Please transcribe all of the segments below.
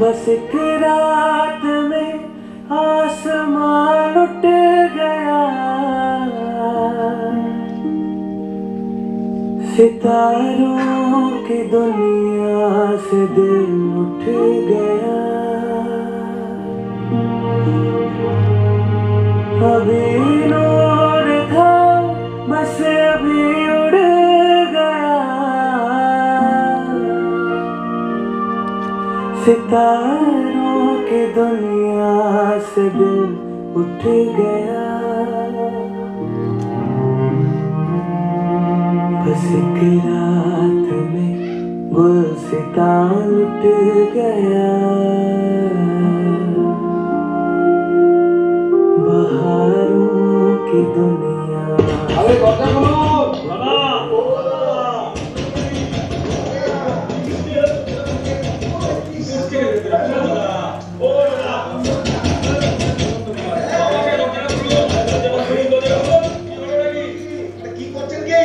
बस एक रात में आसमान लुट गया, सितारों की दुनिया से दिल उठ गया। अभी नूर था बस अभी उड़ गया, सितारों की दुनिया से दिल उठ गया। बस एक रात में गुलसितां लुट गया, बहारों की दुनिया। अरे दरजा खुलুন বাবা কি করছেন কি?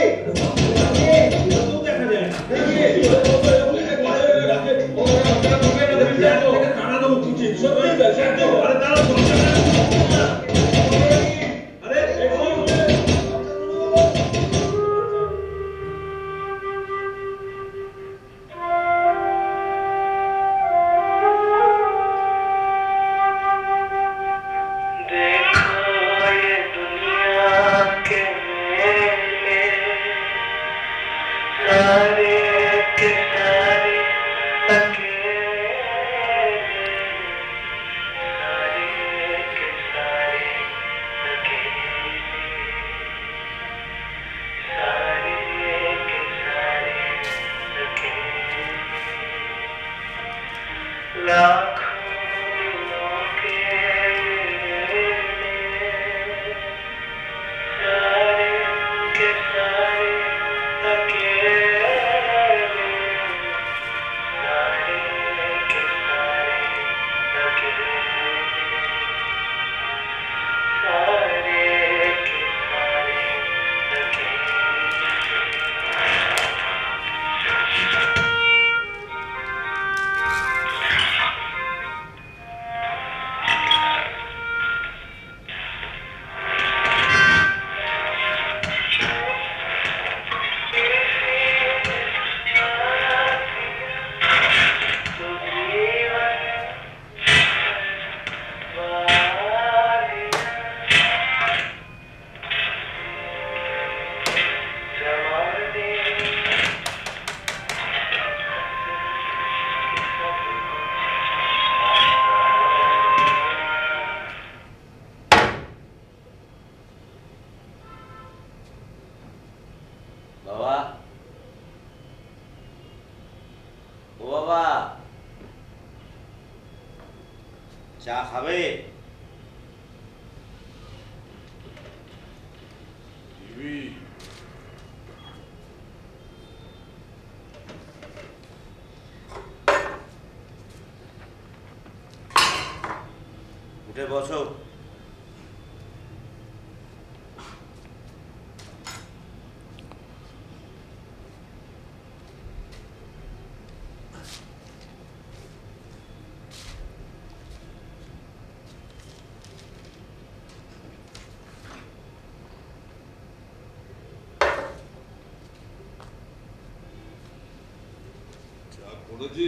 বাবা ও বাবা চা খাবে? উঠে বসো। করেছি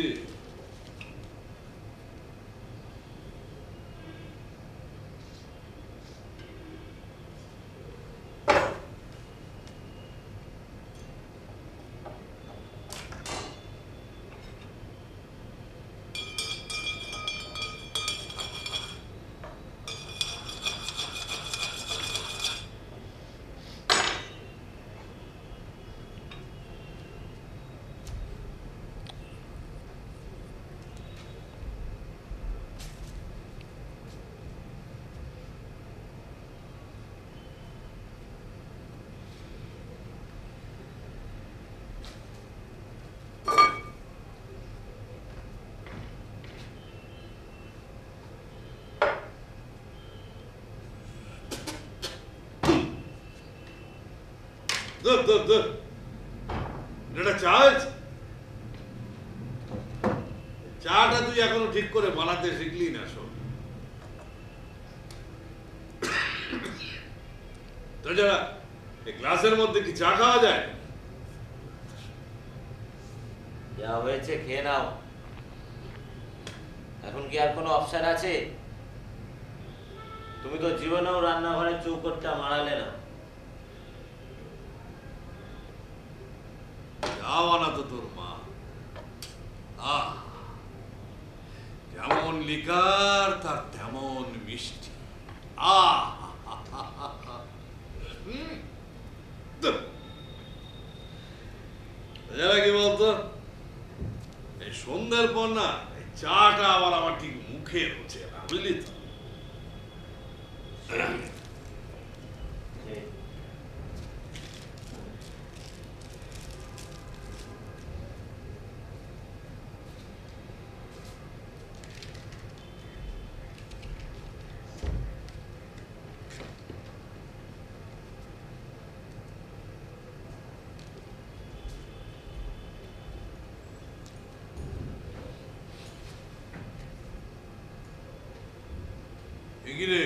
Dur. এটা চা হয়েছে? চাটা তুই এখনো ঠিক করে বানাতে শিখলি না শোন। তাছাড়া এই গ্লাসের মধ্যে কি চা খাওয়া যায়? যা হয়েছে খেয়ে নাও, এখন কি আর কোনো অপশন আছে? তুমি তো জীবনেও রান্নাঘরের চৌকটটা মারালে না। চা বানাতো তোর মা, আহ যেমন লিকার তার তেমন মিষ্টি। আহ যারা কি বলতো, এই সন্ধ্যার পর না এই চাটা আবার আমার ঠিক মুখে রুচে না, বুঝলি তো? কি রে,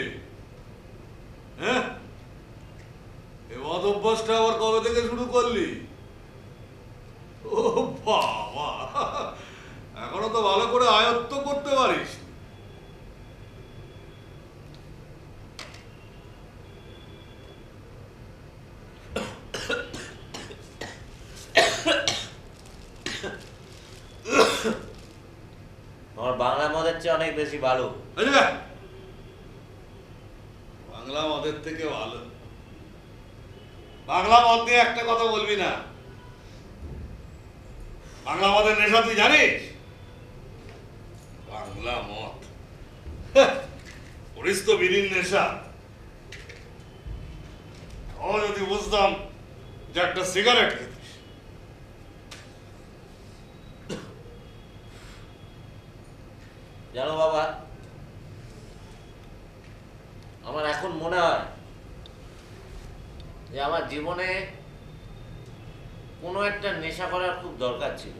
হ্যাঁ এই মদ অভ্যাসটা আবার কবে থেকে শুরু করলি? ও বাবা, এখনো তো ভালো করে আয়ত্ত করতে পারিস। আমার বাংলা মদের চেয়ে অনেক বেশি ভালো। বাংলা মদের থেকে ভালো? বাংলা মদ দিয়ে একটা কথা বলবি না। বাংলা মদের নেশা তুই জানিস? বাংলা মদ করিস তো বিড়ির নেশা। ও যদি বুঝতাম যে একটা সিগারেট খেতিস। জানো বাবা, আমার এখন মনে হয় যে আমার জীবনে কোনো একটা নেশা করার খুব দরকার ছিল।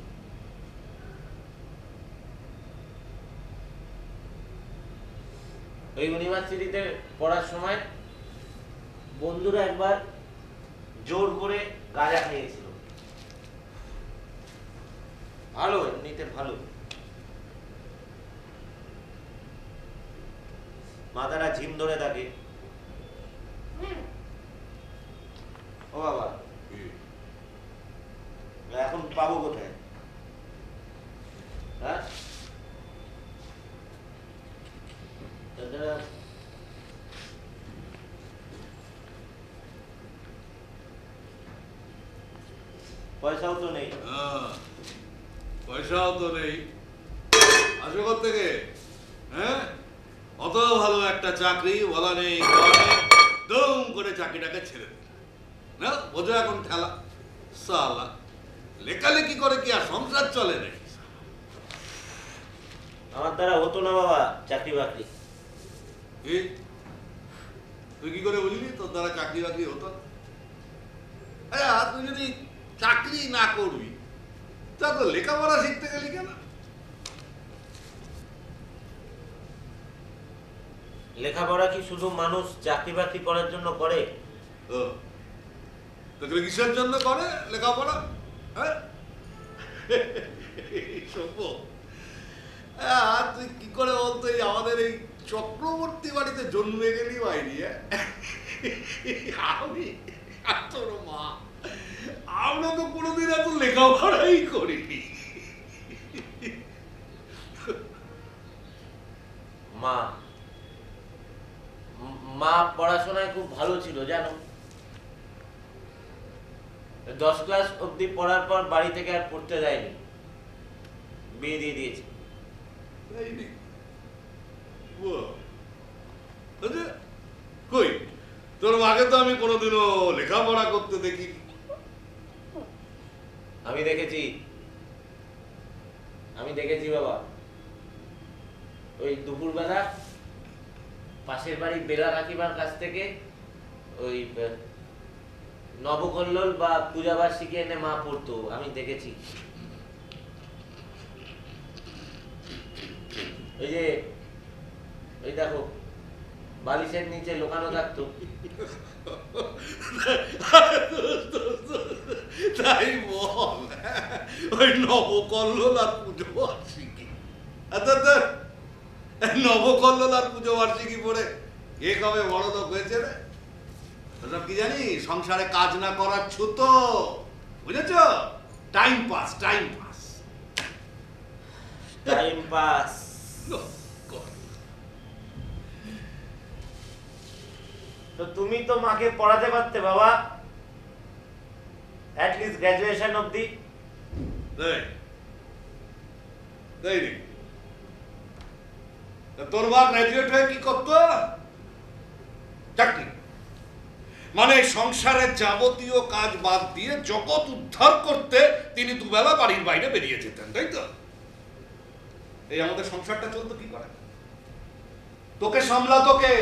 ওই ইউনিভার্সিটিতে পড়ার সময় বন্ধুরা একবার জোর করে গাঁজা খেয়েছিল। ভালো, এমনিতে ভালো, মাথাটা ঝিম ধরে থাকে। ও বাবা, এখন পাবো কোথায়? হ্যাঁ, পয়সাও তো নেই। পয়সাও তো নেই, আসবে কোত্থেকে? হ্যাঁ, অত ভালো একটা চাকরি, বলা নেই দম করে চাকরিটাকে ছেড়ে দিল না। বোঝো এখন ঠেলা সালা, লেখালেখি করে কি আর সংসার চলে নাকি? আমার দ্বারা হতো না বাবা চাকরি বাকরি। তুই কি করে বুঝলি তোর দ্বারা চাকরি বাকরি হতো? আচ্ছা, তুই যদি চাকরি না করবি তা তো লেখাপড়া শিখতে গেলি কেন? লেখাপড়া কি শুধু মানুষ চাকরি বাকরি করার জন্য করে? তোকে কিসের জন্য করে লেখাপড়া? হ্যাঁ, তুই কি করে বলতো আমাদের এই চক্রবর্তী বাড়িতে জন্মে গেলি বাইরে? আমি আর তোর মা, আমরা তো কোনোদিন এত লেখাপড়াই করিনি। মা মা পড়াশোনায় খুব ভালো ছিল জানো। 10 ক্লাস অবধি পড়ার পর বাড়ি থেকে আর পড়তে যায়নি, বিয়ে দিয়ে দিয়েছে। কই তোর মাকে তো আমি কোনোদিনও লেখাপড়া করতে দেখিনি। আমি দেখেছি বাবা। ওই দুপুরবেলা পাশের বাড়ি বেলা কাকিমার কাছ থেকে ওই নবকল্লোল বা পূজাবার্ষিকী এনে মা পড়তো, আমি দেখেছি। ওই যে ওই দেখো বালিশের নিচে লুকানো থাকতো। তাই বল, ওই নবকল্লোলার পুজো বার্ষিকী। নবকল্লোলার পুজো বার্ষিকী পড়ে কে কবে বড় লোক হয়েছে রে? ওসব কি জানি, সংসারে কাজ না করার ছুতো, বুঝেছ? Time pass, time pass. Time pass. তো তুমি তো মাকে পড়াতে পারতে বাবা, অ্যাটলিস্ট গ্র্যাজুয়েশন অবধি। তোর মা গ্র্যাজুয়েট হয়ে কি করতো? চাকরি। মানে সংসারের যাবতীয় কাজ বাদ দিয়ে জগৎ উদ্ধার করতে তিনি দুবেলা বাড়ির বাইরে বেরিয়ে যেতেন, তাই তো? এই আমাদের সংসারটা চলতো কি করে? তোকে সামলাতো কে?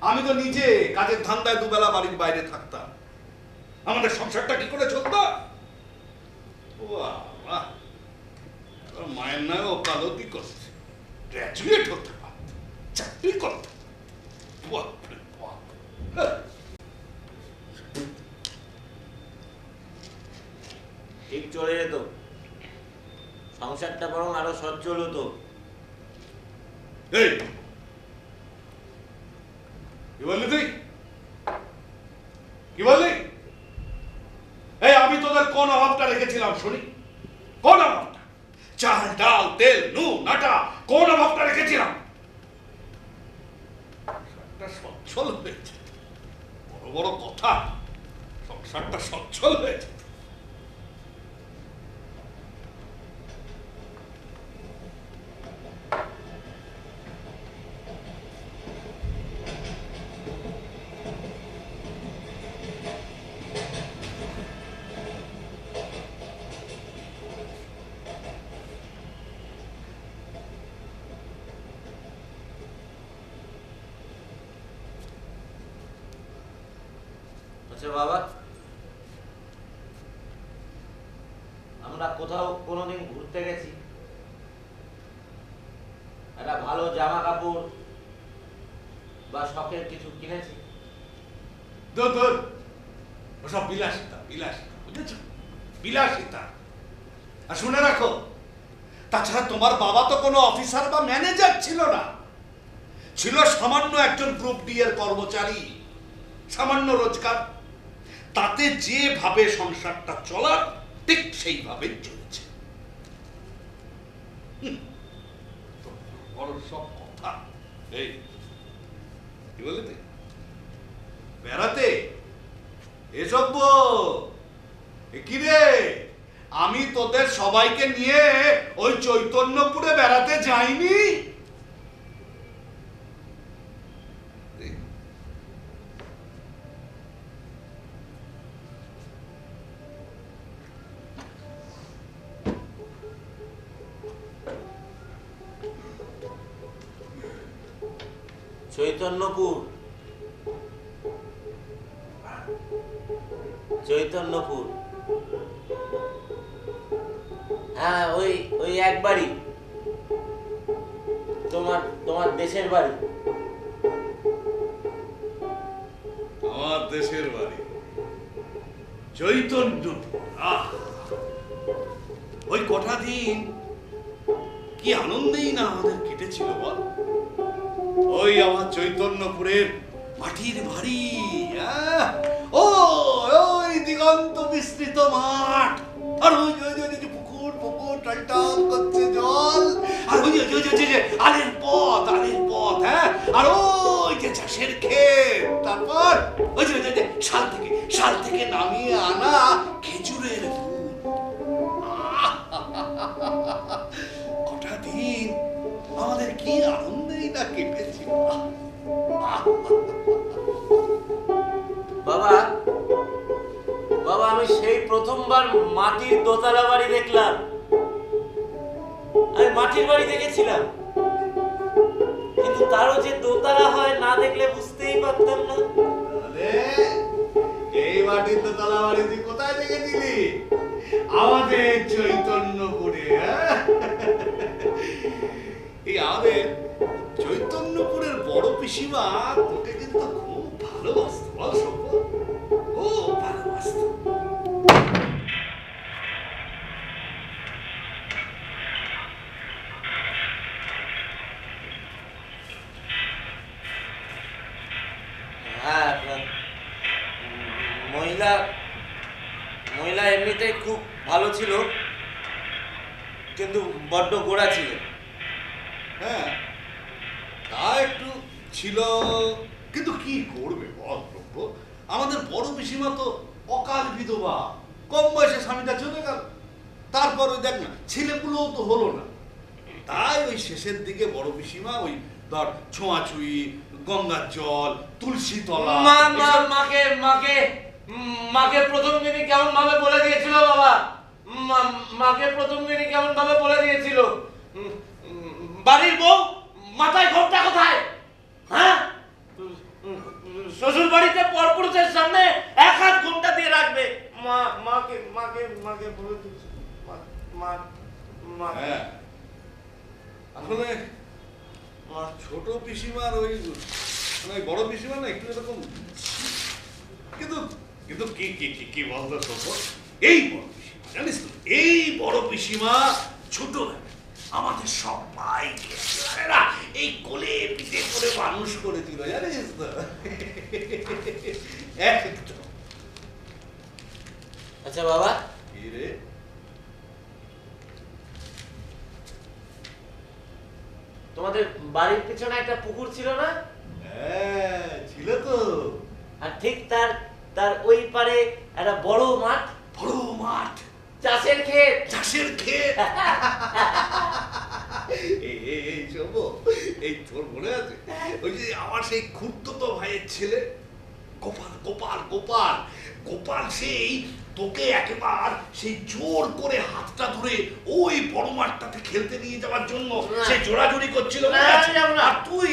আমি তো নিজে কাজের ধান্দায় দুবেলা বাড়ির বাইরে থাকতাম। আমাদের সংসারটা কি করে চলতো? মায়ের নয় ওকালতি করছে, গ্র্যাজুয়েট হতে পারত, চাকরি করতে। ঠিক চলে যেত, সংসারটা বরং আরো সচ্ছল হতো। এই কি বললি তুই? কি বললি? এই আমি তোদের কোন অভাবটা রেখেছিলাম শুনি? কোন অভাবটা? চাল ডাল তেল নুন আটা, কোন অভাবটা রেখেছিলাম? সংসারটা সচ্ছল হয়েছে, বড় বড় কথা। সংসারটা সচ্ছল হয়েছে। আচ্ছা বাবা, আমরা কোথাও কোনোদিন ঘুরতে গেছি, একটা ভালো জামা কাপড় বা শখের কিছু কিনেছি? দূর, ওসব বিলাসিতা, বিলাসিতা, বুঝেছ? বিলাসিতা। আর শুনে রাখো, তাছাড়া তোমার বাবা তো কোনো অফিসার বা ম্যানেজার ছিল না, ছিল সামান্য একজন গ্রুপ ডি এর কর্মচারী। সামান্য রোজগার, তাতে যেভাবে সংসারটা চলার ঠিক সেইভাবে চলছে। বড় সব কথা। এই কি বললি তুই? বেড়াতে এসব কি রে? আমি তোদের সবাইকে নিয়ে ওই চৈতন্যপুরে বেড়াতে যাইনি? চৈতন্যপুর, চৈতন্যপুর, হ্যাঁ ওই ওই এক বাড়ি, তোমার তোমার দেশের বাড়ি। আমার দেশের বাড়ি চৈতন্যপুর। ওই কটা দিন কি আনন্দেই না আমাদের কেটেছিল বল। ওই আমার চৈতন্যপুরের মাটির বাড়ি, ওই দিগন্ত বিস্তৃত মাঠ, আর ওই পুকুর পুকুর টলটল করছে জল, আর ওই আলের পথ, আলের পথ, হ্যাঁ, আর ওই যে চাষের ক্ষেত, তারপর ওই যে শাল থেকে নামিয়ে আনা খেজুরের ফুল। কটা দিন আমাদের কি আনন্দেই না কেটেছিল। বাবা, বাবা আমি সেই প্রথমবার মাটির দোতলা বাড়ি দেখলাম। আমি মাটির বাড়ি দেখেছিলাম, কিন্তু তারও যে দোতলা হয় না দেখলে বুঝতেই পারতাম না। এই মাটির দোতলা বাড়ি তুই কোথায় দেখেছিলি? আমাদের চৈতন্যপুরে। পিসিমা তোকে কিন্তু খুব ভালোবাসতো, বল সব্য, খুব ভালোবাসতো। হ্যাঁ, মহিলা মহিলা এমনিতেই খুব ভালো ছিল, কিন্তু বড্ড গোড়া ছিল। হ্যাঁ, তা একটু ছিল, কিন্তু কি করবে বল প্রভু, আমাদের বড় পিসিমা তো অকাল বিধবা, কম বয়সে স্বামীটা চলে গেল। তারপর ওই দেখ না, ছেলেগুলোও তো হলো না। তাই ওই শেষের দিকে বড় পিসিমা ওই ধর ছোঁয়াছুঁই, গঙ্গার জল, তুলসী তলা, মাকে প্রথম দিনই কেমন ভাবে বলে দিয়েছিল বাবা, মাকে প্রথম দিনই কেমন ভাবে বলে দিয়েছিল, বাড়ির বউ মাথায় ঘোমটা কোথায়? হ্যাঁ, শ্বশুর বাড়িতে পরপুরুষের সামনে এক হাত ঘোমটা দিয়ে রাখবে। মাকে বলে দিয়েছিল। হ্যাঁ, আসলে ছোট পিসিমার ওই মানে বড় পিসিমা না একটু এরকম, কিন্তু কিন্তু কি কি কি কি বলতো তো, এই বড় পিসিমা জানিস তো, এই বড় পিসিমা ছোটবেলায় আমাদের সবাইকে এই কোলে পিঠে করে মানুষ করেছিল, জানিস তো। একদম। আচ্ছা বাবা, কি রে? তোমাদের বাড়ির পিছনে একটা পুকুর ছিল না? হ্যাঁ, ছিল তো। আর ঠিক তার তার ওই পারে একটা বড় মাঠ, বড় মাঠ, চাষের ক্ষেত। চাষের ক্ষেত। এই শোভ, এই তোর মনে আছে ওই যে আমার সেই খুড়তুতো ভাইয়ের ছেলে গোপাল, গোপাল গোপাল গোপাল, সেই তোকে একেবার সেই জোর করে হাতটা ধরে ওই বড় মাঠটাতে খেলতে নিয়ে যাওয়ার জন্য সে জোড়াজুড়ি করছিল, মনে আছে? আর তুই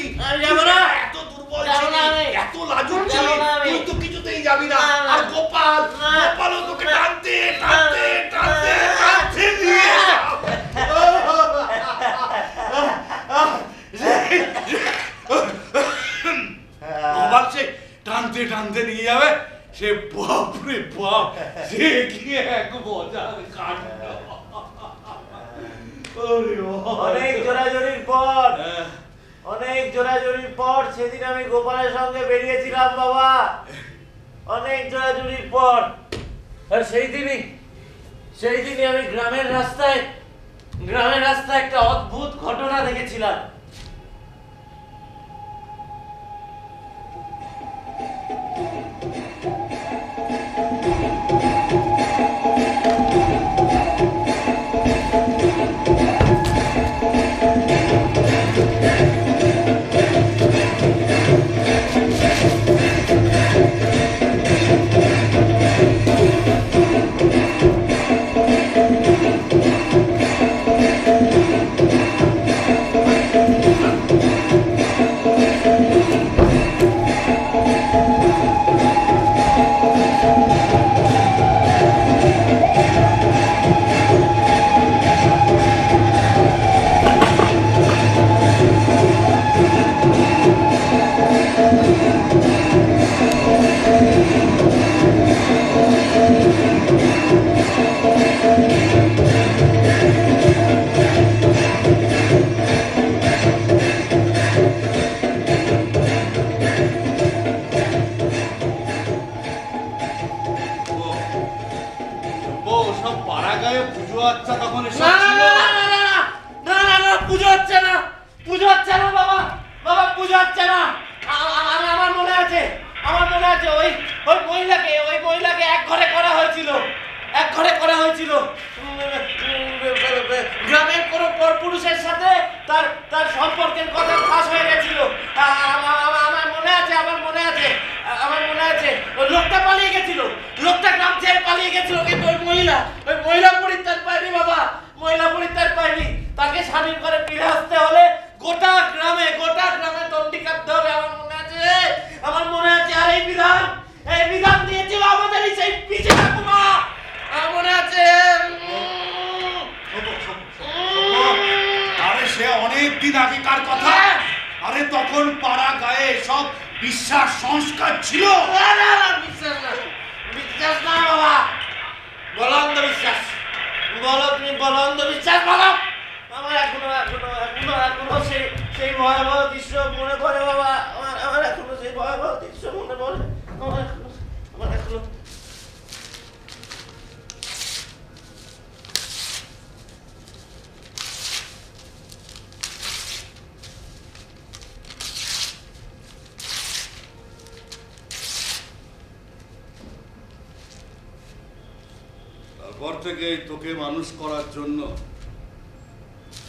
এত দুর্বল ছিলি, এত লাজুক ছিলি, তুই তো কিছুতেই যাবি না। আর গোপাল, গোপালও তোকে টানতে টানতে টানতে টানতে নিয়ে গোপাল সে টানতে টানতে নিয়ে যাবে, সে বাপরে বাপ, সে কি এক মজার কাণ্ড। অনেক জোরাজোরির পর, অনেক জোরাজোরির পর সেদিন আমি গোপালের সঙ্গে বেরিয়েছিলাম বাবা, অনেক জোরাজোরির পর। আর সেই দিনই আমি গ্রামের রাস্তায় একটা অদ্ভুত ঘটনা দেখেছিলাম। সব পাড়া গায়ে পুজো আচ্ছা তখন এসব না ছিল। পুজো হচ্ছে না, পুজো হচ্ছে না বাবা, বাবা পুজো হচ্ছে না। আমার মনে আছে ওই মহিলাকে এক ঘরে করা হয়েছিল, গ্রামের কোনো পরপুরুষের সাথে তার সম্পর্কের কথা ফাঁস হয়ে গেছিল। আমার মনে আছে ওই লোকটা পালিয়ে গেছিল, লোকটা গ্রাম ছেড়ে পালিয়ে গেছিল, কিন্তু ওই মহিলা পরিত্যাগ পায়নি বাবা, মহিলা পরিত্যাগ পায়নি। তাকে স্বামীর ঘরে ফিরে আসতে হলে গোটা গ্রামে দণ্ডি কাটতে হবে। আমার মনে আছে আর এই বিধান দিয়েছিল আমাদেরই সেই পিছে ঠাকুমা, আমার মনে আছে। আরে সে অনেক দিন আগেকার কথা। আরে তখন পাড়া গায়ে সব বিশ্বাস সংস্কার ছিল? আরে আমার বিশ্বাস না, বিশ্বাস না বাবা, বলো অন্ধবিশ্বাস, বলো তুমি, বলো অন্ধবিশ্বাস বলো। আমার এখনো এখনো এখনো এখনো সেই সেই ভয়াবহ দৃশ্য মনে পড়ে বাবা, আমার এখনো সেই ভয়াবহ দৃশ্য মনে পড়ে, আমার এখনো তারপর থেকে তোকে মানুষ করার জন্য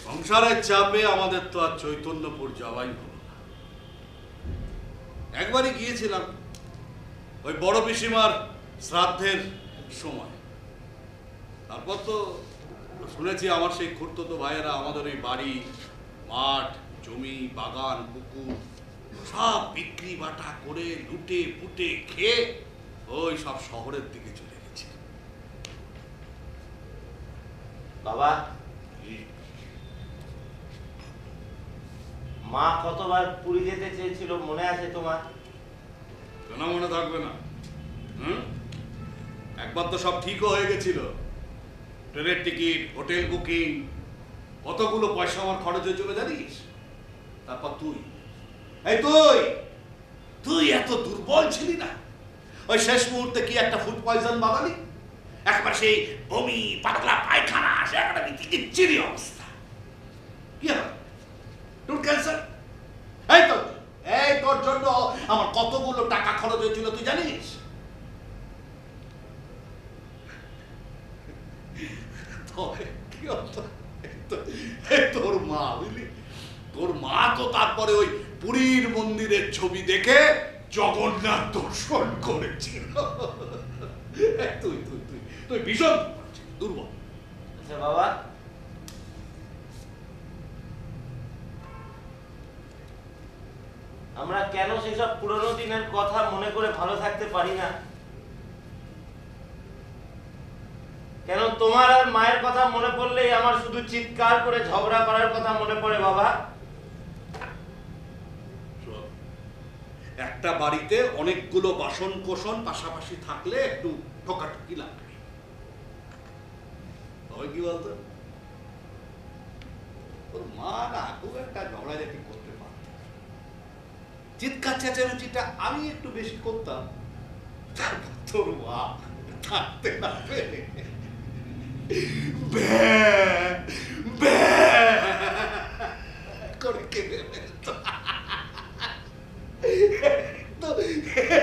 সংসারের চাপে আমাদের তো আর চৈতন্যপুর যাওয়াই হলো না। একবারই গিয়েছিলাম ওই বড় পিসিমার শ্রাদ্ধের সময়। তারপর তো শুনেছি আমার সেই খুড়তুতো ভাইয়েরা আমাদের ওই বাড়ি, মাঠ, জমি, বাগান, পুকুর সব বিক্রি বাটা করে লুটে পুটে খেয়ে ওই সব শহরের দিকে চলে গেছে। বাবা, মা কতবার পুরী যেতে চেয়েছিল মনে আছে তোমার? কেন মনে থাকবে না? একবার তো সব ঠিকও হয়ে গেছিল, ট্রেনের টিকিট, হোটেল বুকিং, কতগুলো পয়সা আমার খরচ হয়েছিল জানিস? তারপর তুই, এই তুই এত দুর্বল ছিলি না? ওই শেষ মুহূর্তে কি একটা ফুড পয়জন বানালি, একবার সেই বমি, পাতলা পায়খানা, সে একটা বিচিরি অবস্থা। কি হবে তোর ক্যান্সার? এই তোর জন্য আমার কতগুলো টাকা খরচ হয়েছিল তুই জানিস? তোর মা, বুঝলি, তোর মা তো তারপরে ওই পুরীর মন্দিরের ছবি দেখে জগন্নাথ দর্শন করেছিল। তুই তুই তুই তুই ভীষণ দুর্বল। আচ্ছা বাবা, আমরা কেন সেসব পুরনো দিনের কথা মনে করে ভালো থাকতে পারি না? কেন তোমার আর মায়ের কথা মনে পড়লেই আমার শুধু চিৎকার করে ঝগড়া করার কথা মনে পড়ে বাবা? একটা বাড়িতে অনেকগুলো বাসন কোসন পাশাপাশি থাকলে একটু ঠোকাঠুকি লাগবে, তবে কি বলতো, ওর মা না খুব একটা ঝগড়াঝাটি করতে পারত। চিৎকার চেঁচামেচিটা আমি একটু বেশি করতাম, তারপর তোর মা থাকতে না পেরে করে কেঁদে ফেলত।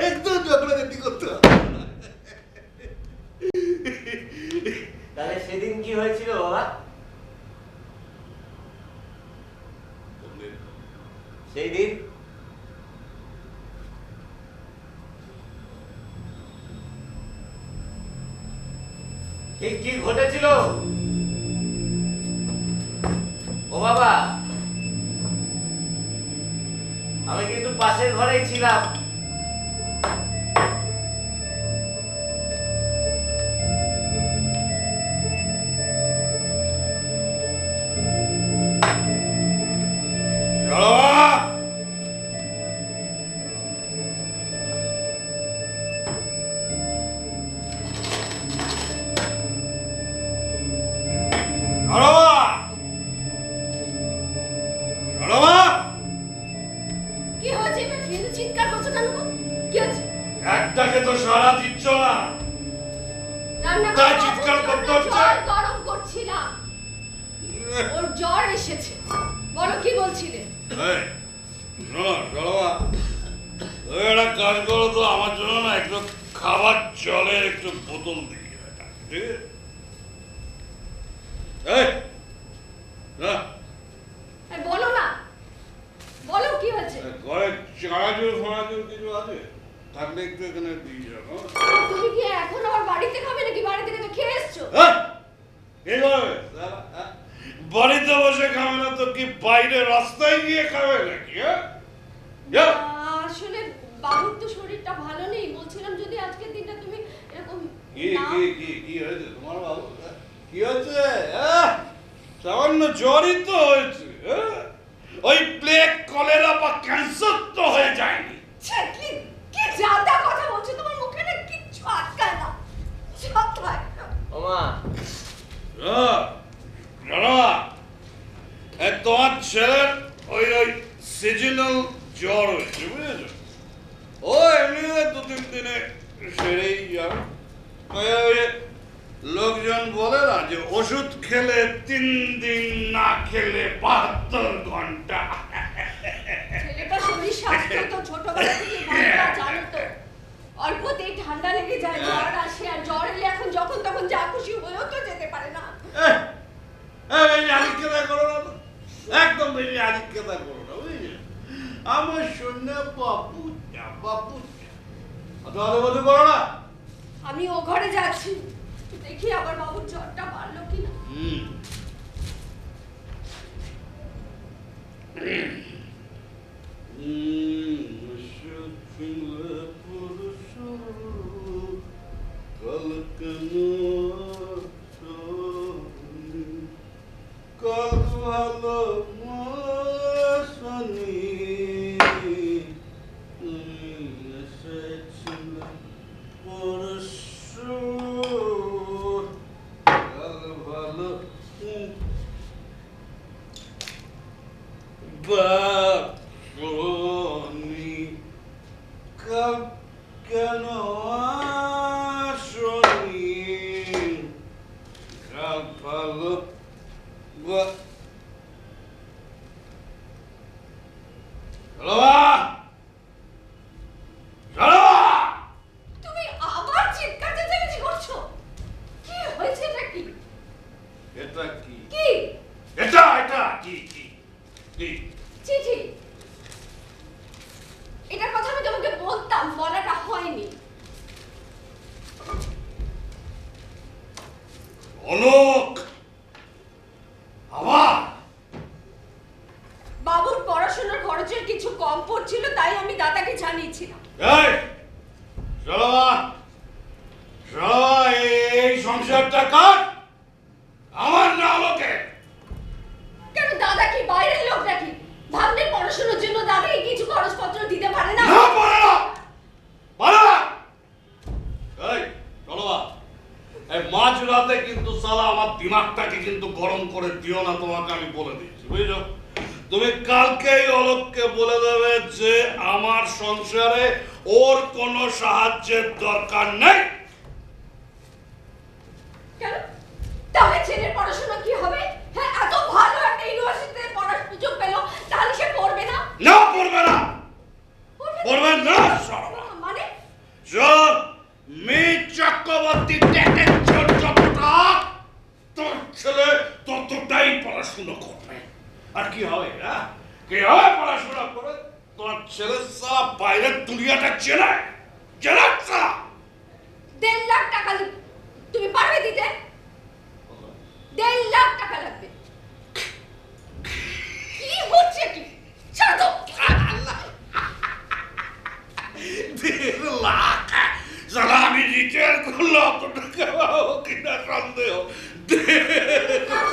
একদম ঝগড়াঝাটি করতে হবে। তাহলে সেদিন কি হয়েছিল বাবা? সেই দিন কি ঘটেছিল ও বাবা? আমি কিন্তু পাশের ঘরেই ছিলাম। একটাকে তো সারা দিচ্ছ না, তাই চিৎকার করতে হচ্ছে। গরম করছিলাম, ওর জ্বর এসেছে। বলো কি বলছিলে? একটা কাজ করো তো, আমার জন্য না একটু খাবার জলের একটু বোতল দিয়ে, ঠিক আছে? বলো না, বলো কি হয়েছে? ঘরে চানাচুর ফানাচুর কিছু আছে থাকলে একটু এখানে দিয়ে যাবো। তুমি কি এখন আমার বাড়িতে খাবে নাকি বাড়ি থেকে তো খেয়ে এসছো? কি করবে? বাড়িতে বসে খাবে না তো কি বাইরে রাস্তায় গিয়ে খাবে নাকি? আসলে বাবুর তো শরীরটা ভালো নেই, বলছিলাম যদি আজকের দিনটা তুমি এরকম কি হয়েছে তোমার বাবু? কি হয়েছে? সামান্য জ্বরই তো হয়েছে, ওই প্লেগ, কলেরা বা ক্যান্সার তো হয়ে যায়নি। মামা তোমার ছেলের ওই সিজনাল জ্বর হয়েছে বুঝেছো? ও এমনি 2-3 দিনে সেরেই যাবে। লোকজন বলে না যে ওষুধ খেলে 3 দিন, না খেলে 72 ঘন্টা। ছেলেটা শরীর স্বাস্থ্য তো ছোটবেলা থেকে ভালো জানো তো, অল্পতেই ঠান্ডা লেগে যায়, জ্বর আসে, আর জ্বর এলে এখন যখন তখন যা খুশি হয়েও তো যেতে পারে না। আদিক্ষেতা করো না তো, একদম বেশি আদিক্ষেতা করো না বুঝলি? আমার শূন্য বাবু বলতে করো না। আমি ও ঘরে যাচ্ছি, দেখি আবার বাবুর জ্বরটা বাড়লো কিনা। তুমি আবার চিৎকার চেঁচামেচি করছো, কি হয়েছে নাকি? এটা কি? কি? এটা কি? চিঠি, এটার কথা আমি তোমাকে বলতাম, বলাটা হয়নি। অলোক আবার বাবুর পড়াশোনার খরচের কিছু কম পড়ছিল, তাই আমি দাদাকে জানিয়েছিলাম। এই সংসারটা কার? আমার না অলোকের? কেন, দাদা কি বাইরের লোক নাকি? ভাগ্নের পড়াশোনার জন্য দাদাকে কিছু খরচপত্র দিতে পারে না? না, পারে না। এই চলো এই মাঝ রাতে কিন্তু সালা আমার দিমাগটাকে কিন্তু গরম করে দিও না, তোমাকে আমি বলে দিচ্ছি বুঝছো? তুমি কালকেই অলোককে বলে দেবে যে আমার সংসারে ওর কোনো সাহায্যের দরকার নেই। কেন, তাহলে ছেলের পড়াশোনা কি হবে? হ্যাঁ, এত ভালো একটা ইউনিভার্সিটিতে পড়ার সুযোগ পেল, তাহলে সে পড়বে না? না, পড়বে না, পড়বে না। মানে সব মেয়ে চক্রবর্তী টেটের যতটা, তোর ছেলে ততটাই পড়াশোনা করবে। আর কি হবে? কি হবে পড়াশোনা করে? তোমার ছেলে সারা বাইরের দুনিয়াটা চেনে সারা। 1.5 লাখ টাকা তুমি পারবে দিতে? 1.5 লাখ টাকা লাগবে। কি হচ্ছে কি? ছাড় তো। 1.5 লাখ সারা আমি রিটায়ার করলো কিনা সন্দেহ।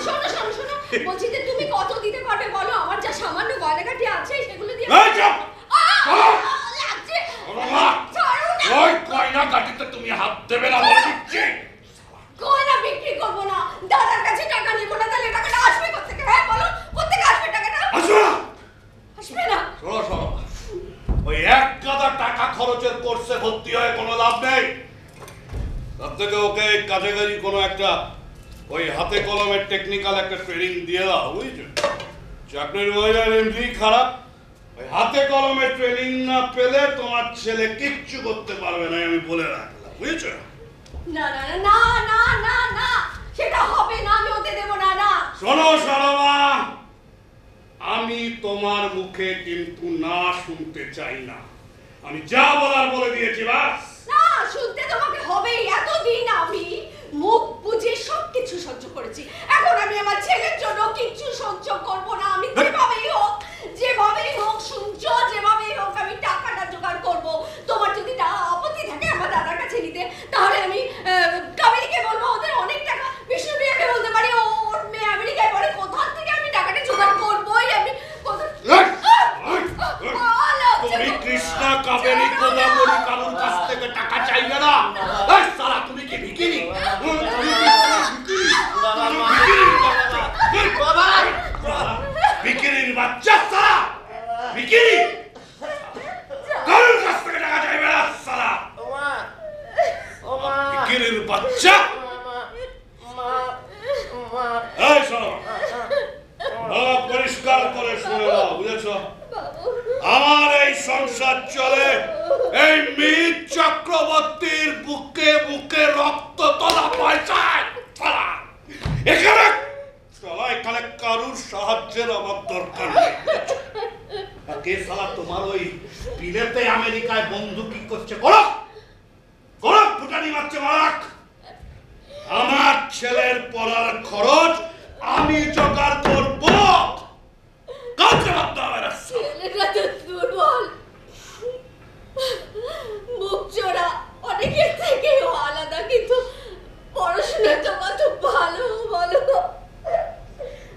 শোনো শোনো শোনো, বলছি যে তুমি কত দিতে পারবে বলো, আমার যা সামান্য গয়নাগাটি আছে সেগুলো দিয়ে লাগছে। ওই কয়না গাটিতে তুমি হাত দেবে না বলে দিচ্ছি। গয়না বিক্রি করবো না, দাদার কাছে টাকা নেবো না, তাহলে টাকাটা আসবে কোথেকে? হ্যাঁ বলো, কোথেকে আসবে টাকাটা? আসবে না। শোনো ওই 1 গাদা টাকা খরচের কোর্সে ভর্তি হয়ে কোনো লাভ নেই। তার থেকে ওকে কাছাকাছি কোনো একটা ওই হাতে কলমের টেকনিক্যাল একটা ট্রেনিং দিয়ে দাও বুঝছো? চাকরির বাজার এমনি খারাপ, ওই হাতে কলমের ট্রেনিং না পেলে তোমার ছেলে কিচ্ছু করতে পারবে না, আমি বলে রাখলাম বুঝছো? না না না না না না, সেটা হবে না, আমি ওতে দেবো না। না শোনো সরমা, আমি তোমার মুখে কিন্তু না শুনতে চাই না। আমি যা বলার বলে দিয়েছি বাস। না, শুনতে তোমাকে হবেই। এতদিন আমি মুখ বুঝে সবকিছু সহ্য করেছি, এখন আমি আমার ছেলের জন্য কিচ্ছু সহ্য করবো না। আমি যেভাবেই হোক শুনছো, যেভাবেই হোক আমি টাকাটা জোগাড় করবো। তোমার যদি আপত্তি থাকে আমার দাদার কাছে নিতে, তাহলে আমি কাবেরীকে বলবো, ওদের অনেক টাকা। বিষ্ণুপ্রিয়াকে বলতে পারি, ওর মেয়ে আমেরিকায় পড়ে, কোথা থেকে আমি টাকাটা জোগাড় করবোই। আমি তুমি কৃষ্ণা কাবেরী কোদাবরী কারোর কাছ থেকে টাকা চাইবে না। সারা তুমি কি ভিখিরি? বাচ্চা। এই শোনো, পরিষ্কার করে শুনে নাও, বুঝেছো? আমার এই সংসার চলে এই মিত চক্রবর্তীর বুকে বুকে রক্ত তোলা পয়সায়। এখানে কারুর সাহায্যের আমার দরকার নেই। কে সালা তোমার ওই বিলেতে আমেরিকায় বন্ধুকি করছে? করো করো, ফুটানি মারছে মারাক। আমার ছেলের পড়ার খরচ আমি জোগাড় করবো। কাউকে ভাবতে হবে না। ছেলেটা তো দুর্বল, মুখ চোরা, অনেকের থেকেও আলাদা, কিন্তু পড়াশোনা তো কত ভালো বলো।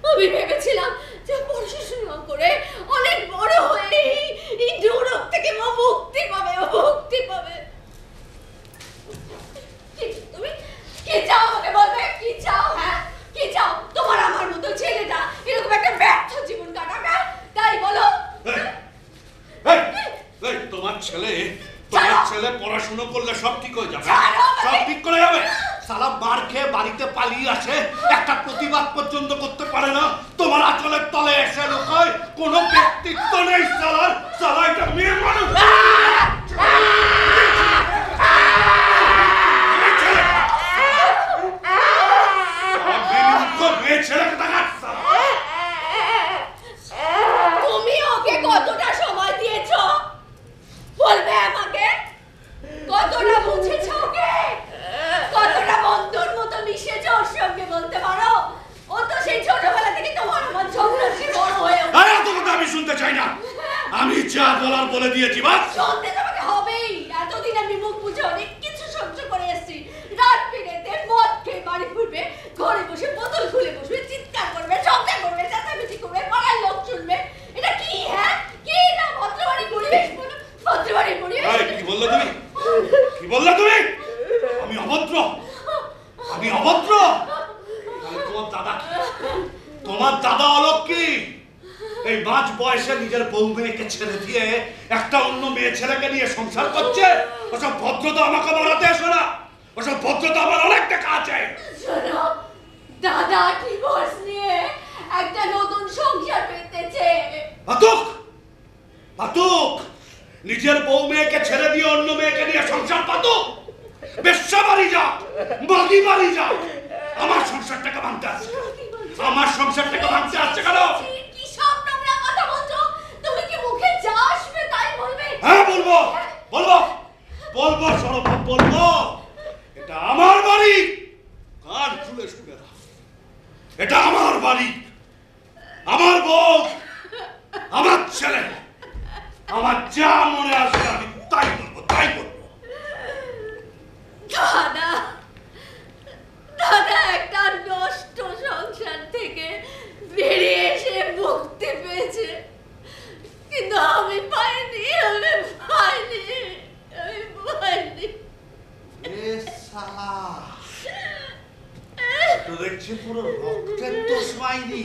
আমি ভেবেছিলাম যে পড়াশোনা করে অনেক বড় হয়ে এই দুর্রোগ থেকে মুক্তি পাবে, মুক্তি পাবে। তুমি কি চাও আমাকে বলবে? কি চাও? হ্যাঁ কি চাও? তোমার আমার মতো ছেলেটা এরকম একটা ব্যর্থ জীবন কাটাবে, তাই বলো? তোমার ছেলে পড়াশোনা করলে সব ঠিক হয়ে যাবে, ছাড়ো আমাকে। সব ঠিক করে যাবে। সালা মার খেয়ে বাড়িতে পালিয়ে আসে, একটা প্রতিবাদ পর্যন্ত করতে পারে না। তোমার আঁচলের তলে এসে লুকায়, কোনো ব্যক্তিত্ব নেই সালার। সালা এটা মেয়ে মানুষ। তুমি ওকে কতটা সময় দিয়েছো বলবে আমাকে? কতটা বুঝেছো ওকে? কতটা বন্ধুর মতো মিশেছো ওর সঙ্গে বলতে পারো? ও তো সেই ছোটবেলা থেকে তোমার আমার ঝগড়াঝাটি বড় হয়ে আমি শুনতে চাই না, আমি যা বলার বলে দিয়েছি। বাস শুনতে তোমাকে হবেই। এতদিন আমি মুখ বুঝে অনেক কিছু সহ্য করে এসেছি। রাত বিরেতে মদ খেয়ে বাড়ি ফিরবে, ঘরে বসে বোতল খুলে বসবে, চিৎকার করবে, ঝগড়া করবে, চেঁচামেচি করবে, পাড়ার লোক শুনবে। এটা কি? হ্যাঁ কি? না ভদ্রবাড়ির পরিবেশ বলো, ভদ্রবাড়ির পরিবেশ। কি বললে তুমি? কি বললে তুমি? আমি অভদ্র? আমি অভদ্র? তোমার দাদা কি? তোমার দাদা অলোক কি এই মাঝ বয়সে নিজের বউ মেয়েকে ছেড়ে দিয়ে একটা অন্য মেয়ে ছেলেকে নিয়ে সংসার করছে? ওসব ভদ্রতা আমাকে বাড়াতে এসো না। ওসব ভদ্রতা আমার অনেক টাকা আছে। শোনো, দাদা ডিভোর্স নিয়ে একটা নতুন সংসার পেতেছে। বাতুক বাতুক, নিজের বউ মেয়েকে ছেড়ে দিয়ে অন্য মেয়েকে নিয়ে সংসার পাতুক। বেশ্যা বাড়ি যাও, বাগি বাড়ি যাও, আমার সংসারটাকে ভাঙতে আসছে। আমার সংসারটাকে ভাঙতে আসছে কেন? কি সব নোংরা কথা বলছো? তুমি কি মুখে যা আসবে তাই বলবে? হ্যাঁ বলবো, বলবো, বলবো সরব, বলবো। এটা আমার বাড়ি, কান খুলে শুনে দাও। এটা আমার বাড়ি, আমার বউ, আমার ছেলে। আমার যা মনে আসবে আমি তাই বলবো, তাই বলবো। দাদা, দাদা একটা নষ্ট সংসার থেকে বেরিয়ে এসে মুক্তি পেয়েছে, কিন্তু আমি পাইনি, আমি পাইনি, আমি পাইনি। তো দেখছি পুরো রক্তের দোষ পাইনি।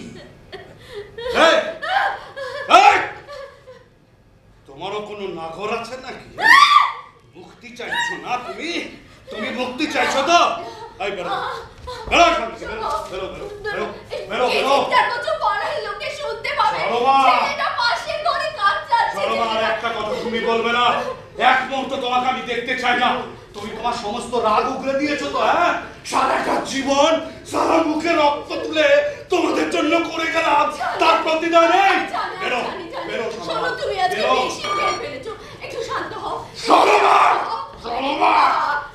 তোমারও কোনো নাগর আছে নাকি? মুক্তি চাইছো না তুমি? তুমি মুক্তি চাইছো তো? এই বেরো, বেরো এখান থেকে, বেরো, বেরো, বেরো, বেরো, বেরো, এই বেরো। চিৎকার করছো, পাড়ার লোকে শুনতে পাবে। সরোমা। ছেলেটা পাশে ঘরে কাঁদছে। সরোমা, আর একটা কথা তুমি বলবে না। এক মুহূর্ত তোমাকে আমি দেখতে চাই না। তুমি তোমার সমস্ত রাগ উগরে দিয়েছো তো, হ্যাঁ? সারাটা জীবন সারা মুখে রক্ত তুলে তোমাদের জন্য করে গেলাম, তার প্রতিদান নেই। বেরো, বেরো, শোনো, তুমি আজকে বেরো। বেশি খেয়ে ফেলেছো, একটু শান্ত হও। সরোমা, সরোমা,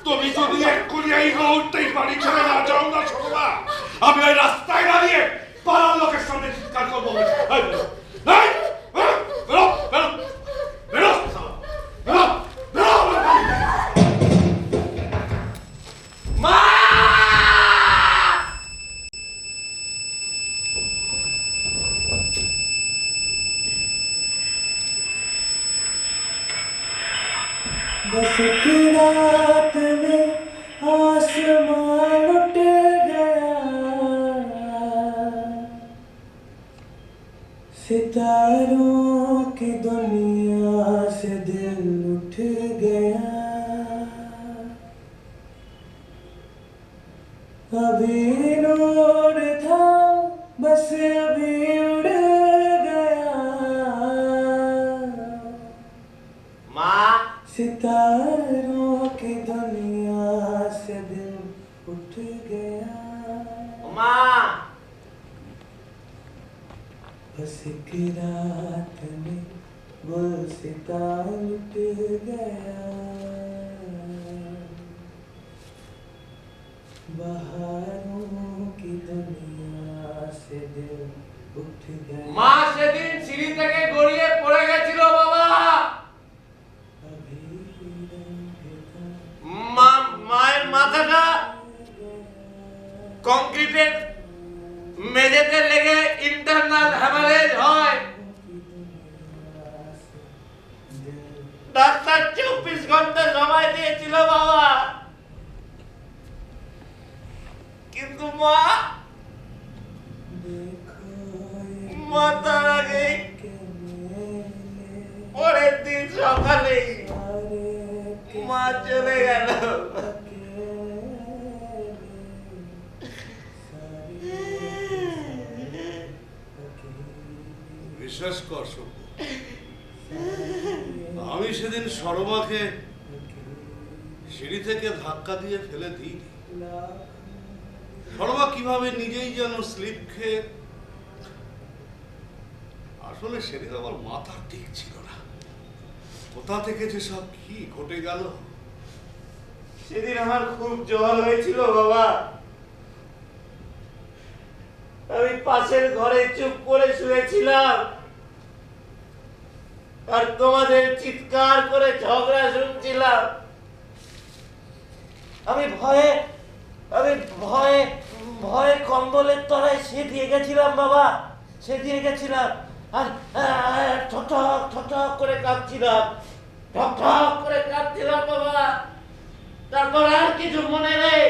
তুমি যদি এক্ষুনি এই মুহূর্তেই বাড়ি ছেড়ে না যাও না সরোমা, আমি ওই রাস্তায় দাঁড়িয়ে পাড়ার লোকের সামনে চিৎকার করবো। এই বেরো, এই, বেরো, বেরো, বেরো, বেরো, বেরো, বেরো। মা! बस एक रात में आसमान उठ गया, सितारों की दुनिया से दिल उठ गया। बस अभी उड़ गया মা सितारों की दुनिया से दिल उठ गया মা बस एक रात में गुलसिता लुट गया बहारों की दुनिया से दिल उठ गया মা সেদিন সিঁড়ি থেকে গড়িয়ে পড়ে গেছিল বাবা। अभी रंग था মায়ের মাথাটা কংক্রিটের মেঝেতে লেগে ইন্টারনাল হ্যামারেজ হয়। ডাক্তার 24 ঘন্টা সময় দিয়েছিল বাবা, কিন্তু মা মা তার আগে পরের দিন সকালে মা চলে গেল। বিশ্বাস কর সব্য, আমি সেদিন সরমাকে সিঁড়ি থেকে ধাক্কা দিয়ে ফেলে দিই। সরমা কিভাবে নিজেই যেন স্লিপ খেয়ে, আসলে সেদিন আমার মাথা ঠিক ছিল না, কোথা থেকে যে সব কি ঘটে গেল। সেদিন আমার খুব জ্বর হয়েছিল বাবা, আমি পাশের ঘরে চুপ করে শুয়েছিলাম আর তোমাদের চিৎকার করে ঝগড়া শুনছিলাম। আমি ভয়ে ভয়ে কম্বলের তলায় সেদিয়ে গেছিলাম বাবা, সেদিয়ে গেছিলাম আর ঠক ঠক করে কাঁদছিলাম, ঠক ঠক করে কাঁদছিলাম বাবা। তারপর আর কিছু মনে নেই।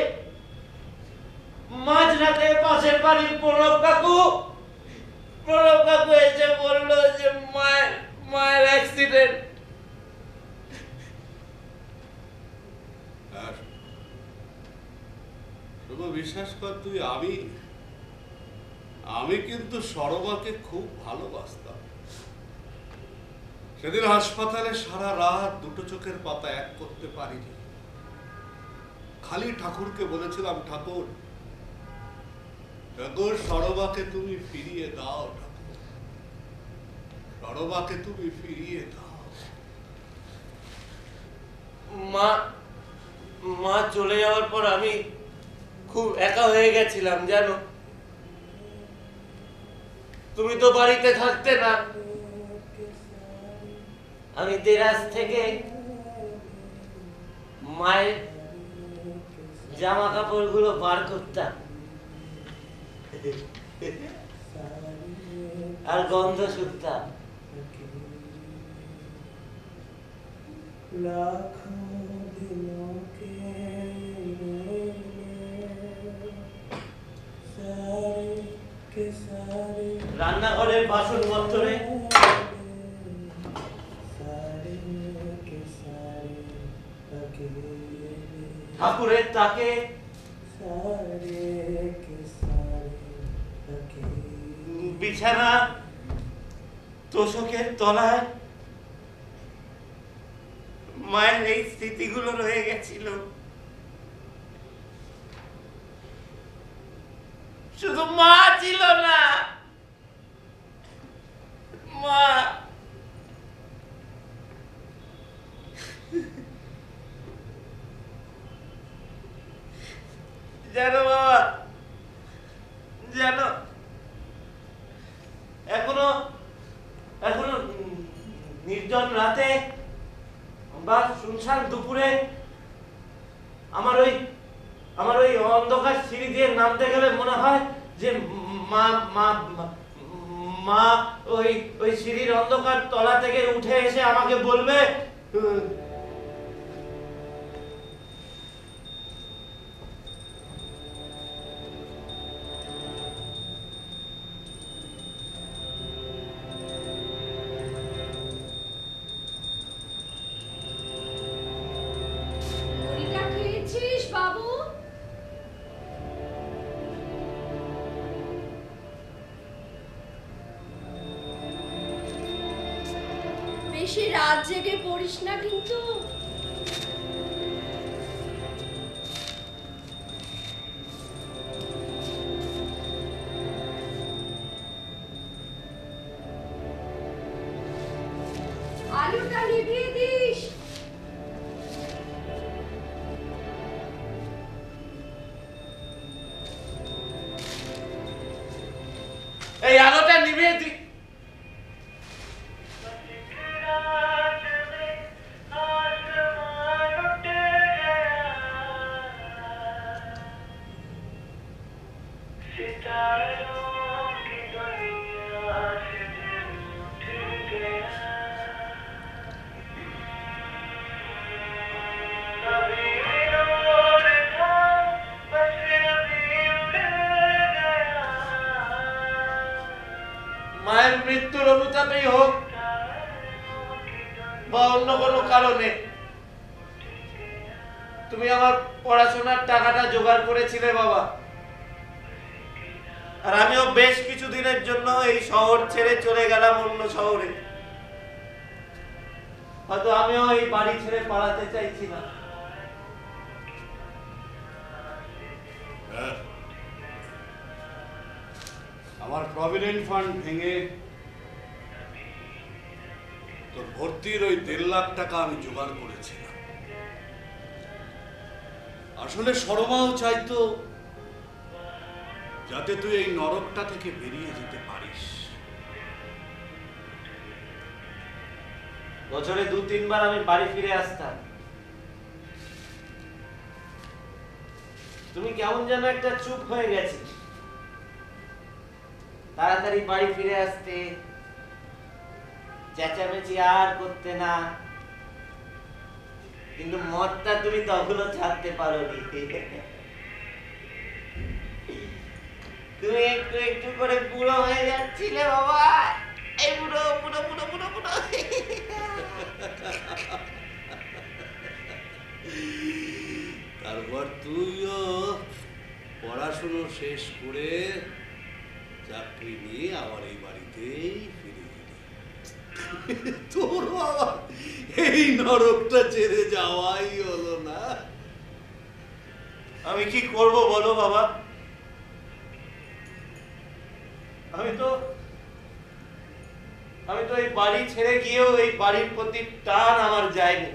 মাঝরাতে পাশের বাড়ির প্রণব কাকু এসে বললো যে মায়ের অ্যাক্সিডেন্ট। শুধু বিশ্বাস কর তুই, আমি কিন্তু সরমাকে খুব ভালোবাসতাম। সেদিন হাসপাতালে সারা রাত দুটো চোখের পাতা এক করতে পারিনি। খালি ঠাকুরকে বলেছিলাম, ঠাকুর সরমাকে তুমি ফিরিয়ে দাও, ঠাকুর সরমাকে তুমি ফিরিয়ে দাও। মা চলে যাওয়ার পর আমি খুব একা হয়ে গেছিলাম জানো। তুমি তো বাড়িতে থাকতে না, আমি দেরাজ থেকে মায়ের জামা কাপড়গুলো বার করতাম আর গন্ধ শুকতাম। लाखों दिलों के सारे के सारे রান্নাঘরের বাসনপত্রে सारे के सारे अकेले ঠাকুরের তাকে सारे के सारे अकेले বিছানা তোষকের তলায় মায়ের এই স্মৃতিগুলো রয়ে গেছিল। শুধু মা ছিল না, মা জানো বাবা, জানো এখনো নির্জন রাতে বা শুনশান দুপুরে আমার ওই অন্ধকার সিঁড়ি দিয়ে নামতে গেলে মনে হয় যে মা মা মা ওই সিঁড়ির অন্ধকার তলা থেকে উঠে এসে আমাকে বলবে, মুড়িটা খেয়েছিস বাবু? বেশি রাত জেগে পড়িস না কিন্তু। আলোটা নিভিয়ে দিস। এই আলোটা নিভিয়ে দি। মায়ের মৃত্যুর অনুতাপেই হোক বা অন্য কোনো কারণে তুমি আমার পড়াশোনার টাকাটা জোগাড় করেছিলে বাবা, আর আমিও বেশ কিছুদিনের জন্য এই শহর ছেড়ে চলে গেলাম অন্য শহরে। হয়তো আমিও এই বাড়ি ছেড়ে পালাতে চাইছি না। আমার প্রভিডেন্ট ফান্ড ভেঙে তোর ভর্তির ওই 1.5 লাখ টাকা আমি জোগাড় করেছিলাম। আসলে শর্মাও চাইতো যাতে তুই এই নরকটা থেকে বেরিয়ে যেতে পারিস। বছরে 2-3 বার আমি বাড়ি ফিরে আসতাম। তুমি কেমন যেন একটা চুপ হয়ে গেছিস, তাড়াতাড়ি বাড়ি ফিরে আসতে, চেঁচামেচি আর করতে না। কিন্তু মদটা তুমি তখনও ছাড়তে পারোনি। তুমি একটু একটু করে বুড়ো হয়ে যাচ্ছিলে বাবা। এই বুড়ো বুড়ো বুড়ো বুড়ো বুড়ো। তারপর তুইও পড়াশুনো শেষ করে চাকরি নিয়ে আবার এই বাড়িতেই ফিরে গেলি। তোর আবার এই নরকটা ছেড়ে যাওয়াই হলো না। আমি কি করব বলো বাবা? আমি তো এই বাড়ি ছেড়ে গিয়েও এই বাড়ির প্রতি টান আমার যায়নি।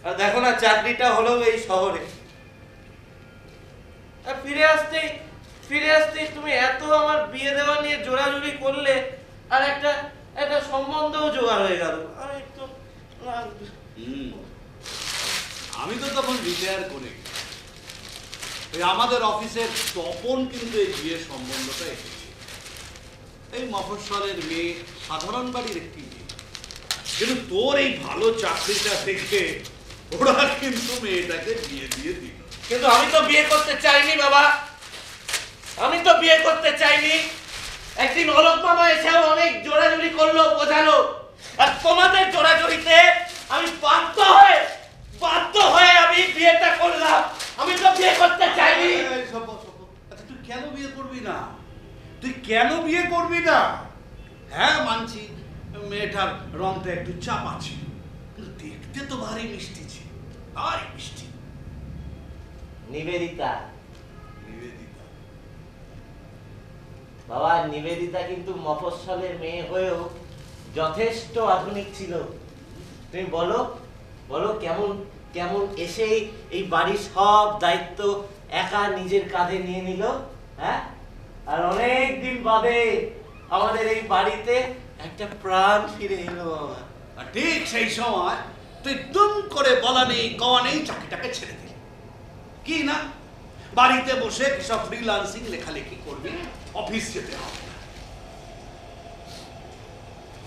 আর দেখো না, চাকরিটা হলো এই শহরে। আর ফিরে আসতেই তুমি এত আমার বিয়ে দেওয়া নিয়ে জোরাজুরি করলে, আর একটা সম্বন্ধও জোগাড় হয়ে গেল। আমি তো তখন রিটায়ার করে ওই আমাদের অফিসের তপন কিন্তু এই বিয়ের সম্বন্ধটা এসেছে। এই মফস্বলের মেয়ে, সাধারণ বাড়ির একটি মেয়ে, কিন্তু তোর এই ভালো চাকরিটা দেখে ওরা কিন্তু মেয়েটাকে বিয়ে দিয়ে দিল। কিন্তু আমি তো বিয়ে করতে চাইনি বাবা, আমি তো বিয়ে করতে চাইনি। একদিন অলোক মামা এসেও অনেক জোরাজুরি করলো, বোঝালো, আর তোমাদের জোরাজুরিতে আমি বাধ্য হয়ে আমি বিয়েটা করলাম। আমি তো বিয়ে করতে চাইনি। আচ্ছা, তুই কেন বিয়ে করবি না? হ্যাঁ, মানছি মেয়েটার রংটা একটু চাপা ছিল, কিন্তু দেখতে তো ভারী মিষ্টি ছিল, ভারী মিষ্টি। নিবেদিতা বাবা, নিবেদিতা কিন্তু মফস্বলের মেয়ে হয়েও যথেষ্ট আধুনিক ছিল। তুমি বলো কেমন এসে এই বাড়ির সব দায়িত্ব একা নিজের কাঁধে নিয়ে নিল। হ্যাঁ, আর অনেক দিন বাদে আমাদের এই বাড়িতে একটা প্রাণ ফিরে এলো বাবা। আর ঠিক সেই সময় তুই দুম করে বলা নেই কওয়া নেই চাকরিটাকে ছেড়ে দিলি। কি না, বাড়িতে বসে সব ফ্রিল্যান্সিং লেখালেখি করবি, অফিস যেতে হবে না।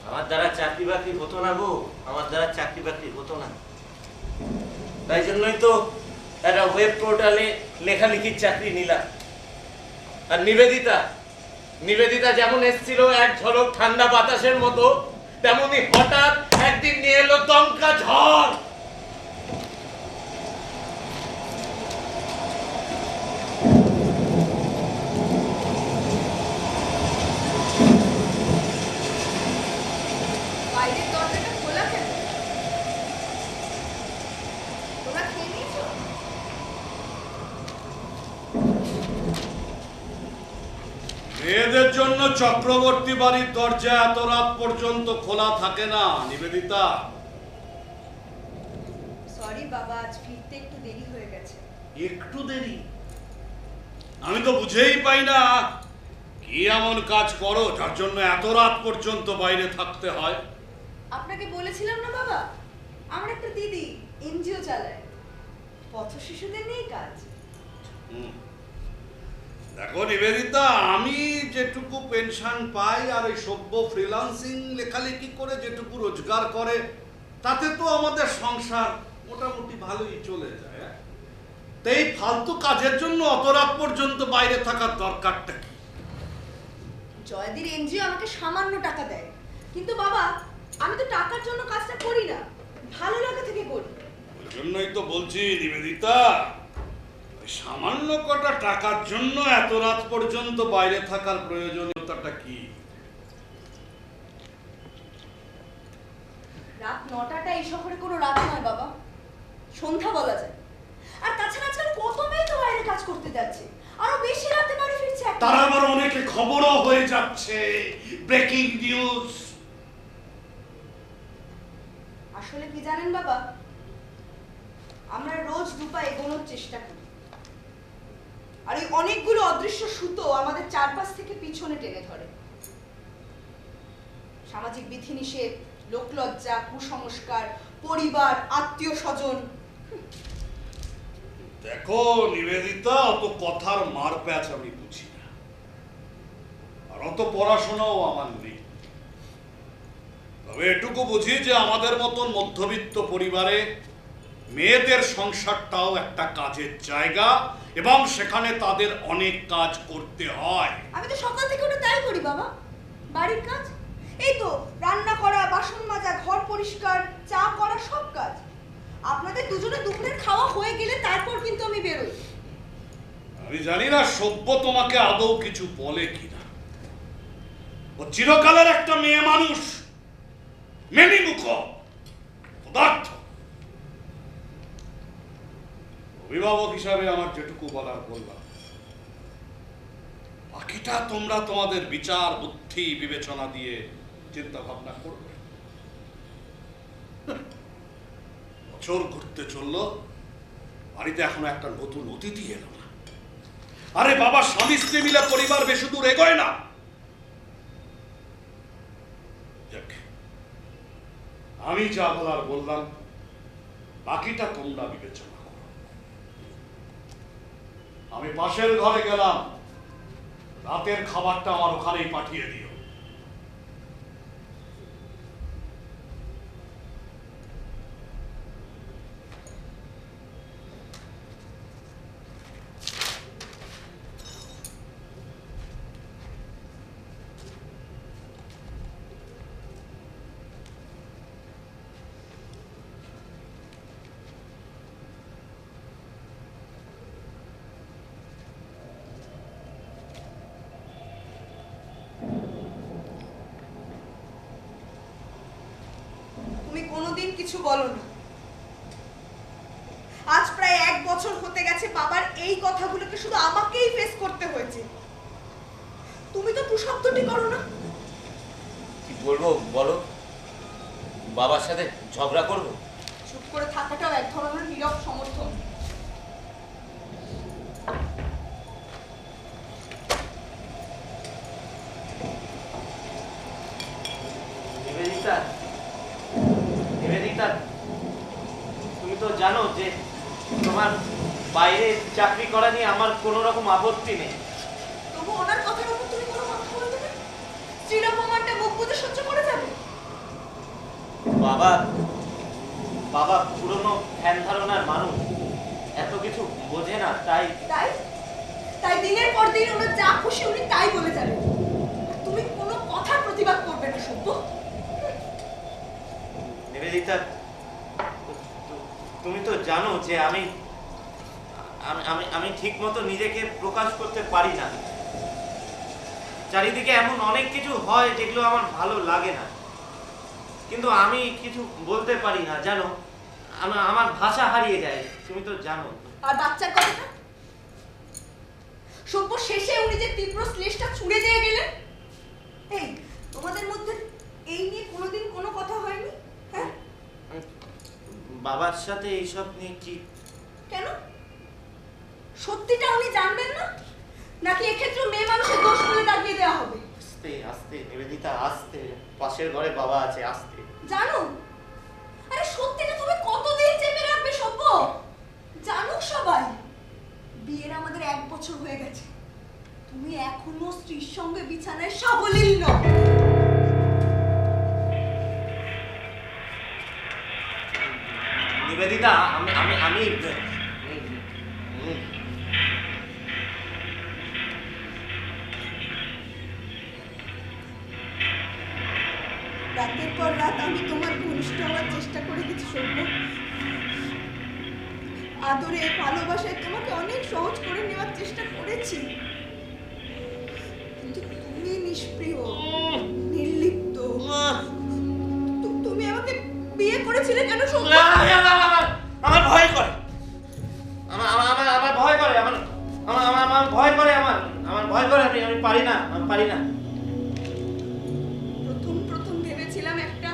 আমার দ্বারা চাকরি বাকরি হতো না গো, আমার দ্বারা চাকরি বাকরি হতো না। তাই জন্যই তো একটা ওয়েব পোর্টালে লেখালেখির চাকরি নিলাম। আর নিবেদিতা যেমন এসেছিল এক ঝলক ঠান্ডা বাতাসের মতো, তেমনি হঠাৎ একদিন নিয়ে এলো দমকা ঝড়। মেয়েদের জন্য চক্রবর্তী বাড়ির দরজা এত রাত পর্যন্ত খোলা থাকে না নিবেদিতা। সরি বাবা, আজ ফিরতে একটু দেরি হয়ে গেছে। একটু দেরি? আমি তো বুঝেই পাই না কি এমন কাজ করো যার জন্য এত রাত পর্যন্ত বাইরে থাকতে হয়। আপনাকে বলেছিলাম না বাবা, আমার একটা দিদি এনজিও চালায়, পথ শিশুদের নিয়ে কাজ। দেখো নিবেদিতা, আমি যেটুকু পেনশন পাই আর ওই সভ্য ফ্রিল্যান্সিং লেখালেখি করে যেটুকু রোজগার করে তাতে তো আমাদের সংসার মোটামুটি ভালোই চলে যায়। তো এই ফালতু কাজের জন্য অত রাত পর্যন্ত বাইরে থাকার দরকারটা কি? জয়দীর এনজিও আমাকে সামান্য টাকা দেয়, কিন্তু বাবা আমি তো টাকার জন্য কাজটা করি না, ভালো লাগা থেকে করি। ওই জন্যই তো বলছি নিবেদিতা, ওই সামান্য কটা টাকার জন্য এত রাত পর্যন্ত বাইরে থাকার প্রয়োজনীয়তাটা কি? রাত 9টাটা এই শহরে কোনো রাত নয় বাবা, সন্ধ্যা বলা যায়। আর তাছাড়া আজকাল কত মেয়ে তো বাইরে কাজ করতে যাচ্ছে, আরো বেশি রাতে বাড়ি ফিরছে। তার আবার অনেকে খবরও হয়ে যাচ্ছে, ব্রেকিং নিউজ। আসলে কি জানেন বাবা, আমরা রোজ দুপা এগোনোর চেষ্টা করি, আর এই অনেকগুলো অদৃশ্য সুতো আমাদের চারপাশ থেকে পিছনে টেনে ধরে। সামাজিক বিধিনিষেধ, লোকলজ্জা, কুসংস্কার, পরিবার, আত্মীয় স্বজন। দেখো নিবেদিতা, অত কথার মার প্যাচ আমি বুঝি না, আর অত পড়াশোনাও আমার নেই। তবে এটুকু বুঝি যে আমাদের মতন মধ্যবিত্ত পরিবারে মেয়েদের সংসারটাও একটা কাজের জায়গা এবং সেখানে তাদের অনেক কাজ করতে হয়। আমি তো সকাল থেকে ওটা তাই করি বাবা, বাড়ির কাজ, এই তো রান্না করা, বাসন মাজা, ঘর পরিষ্কার, চা করা, সব কাজ। আপনাদের দুজনে দুপুরের খাওয়া হয়ে গেলে তারপর কিন্তু আমি বেরোই। আমি জানি না সভ্য তোমাকে আদৌ কিছু বলে কিনা। ও চিরকালের একটা মেয়ে মানুষ, মেনিমুখ পদার্থ। অভিভাবক হিসাবে আমার যেটুকু বলার বললাম, বাকিটা তোমরা তোমাদের বিচার বুদ্ধি বিবেচনা দিয়ে চিন্তা ভাবনা করবে। বছর ঘুরতে চললো, বাড়িতে এখনো একটা নতুন অতিথি এলো না। আরে বাবা, স্বামী স্ত্রী মিলে পরিবার বেশি দূর এগোয় না। যাক, আমি যা বলার বললাম, বাকিটা তোমরা বিবেচনা করো। আমি পাশের ঘরে গেলাম, রাতের খাবারটা আমার ওখানেই পাঠিয়ে দিও। তুমি কোনোদিন কিছু বলো না। আজ প্রায় 1 বছর হতে গেছে বাবার এই কথাগুলোকে শুধু আমাকেই ফেস করতে হয়েছে। তুমি তো টু শব্দটি করো না। কি বলবো বলো? বাবার সাথে ঝগড়া করবো? চুপ করে থাকাটাও এক ধরনের নীরব সমর্থন। নিবেদিতা, নিবেদিতা, তুমি তো জানো যে তোমার বাইরে চাকরি করা নিয়ে আমার কোনো রকম আপত্তি নেই। তবু ওনার কথার উপর তুমি কোনো কথা বলবে না? স্ত্রীর অপমানটা মুখ বুজে সহ্য করে যাবে? বাবা বাবা পুরনো ধ্যান ধারণার মানুষ, এত কিছু বোঝে না। তাই তাই তাই দিনের পর দিন ওনার যা খুশি উনি তাই বলে যাবেন, আর তুমি কোনো কথার প্রতিবাদ করবে না। সভ্য। নিবেদিতা, তুমি তো জানো যে আমি আমি আমি ঠিক মতো নিজেকে প্রকাশ করতে পারি না। চারিদিকে এমন অনেক কিছু হয় যেগুলো আমার ভালো লাগে না, কিন্তু আমি কিছু বলতে পারি না, জানো। আমার ভাষা হারিয়ে যায়, তুমি তো জানো। আর বাচ্চার কথাটা? সভ্য শেষে উনি যে তীব্র শ্লেষটা ছুঁড়ে দিয়ে গেলেন। এই তোমাদের মধ্যে এই নিয়ে কোনোদিন কোনো কথা হয়নি? হ্যাঁ, বাবার সাথে এইসব নিয়ে কি? কেন? সত্যিটা উনি জানবেন না, নাকি এক্ষেত্রে মেয়ে মানুষের দোষ বলে দাগিয়ে দেওয়া হবে? আস্তে আস্তে নিবেদিতা, আস্তে। পাশের ঘরে বাবা আছে, আস্তে। জানো, আরে সত্যিটা তুমি কতদিন চেপে রাখবে সভ্য? জানো সবাই, বিয়ের আমাদের 1 বছর হয়ে গেছে, তুমি এখনো স্ত্রীর সঙ্গে বিছানায় সাবলীল নও। নিবেদিতা, আমি আমি আমি রাতের পর রাত আমি তোমার ঘনিষ্ঠ হওয়ার চেষ্টা করে গেছি সভ্য। আদরে ভালোবাসায় তোমাকে অনেক সহজ করে নেওয়ার চেষ্টা করেছি, কিন্তু তুমি নিষ্প্রিয়, নির্লিপ্ত। তুমি আমাকে বিয়ে করেছিলে কেন সভ্য? আমার ভয় করে, আমার ভয় করে, আমার ভয় করে, আমার ভয় করে। আমি পারি না, আমি পারি না। প্রথম ভেবেছিলাম একটা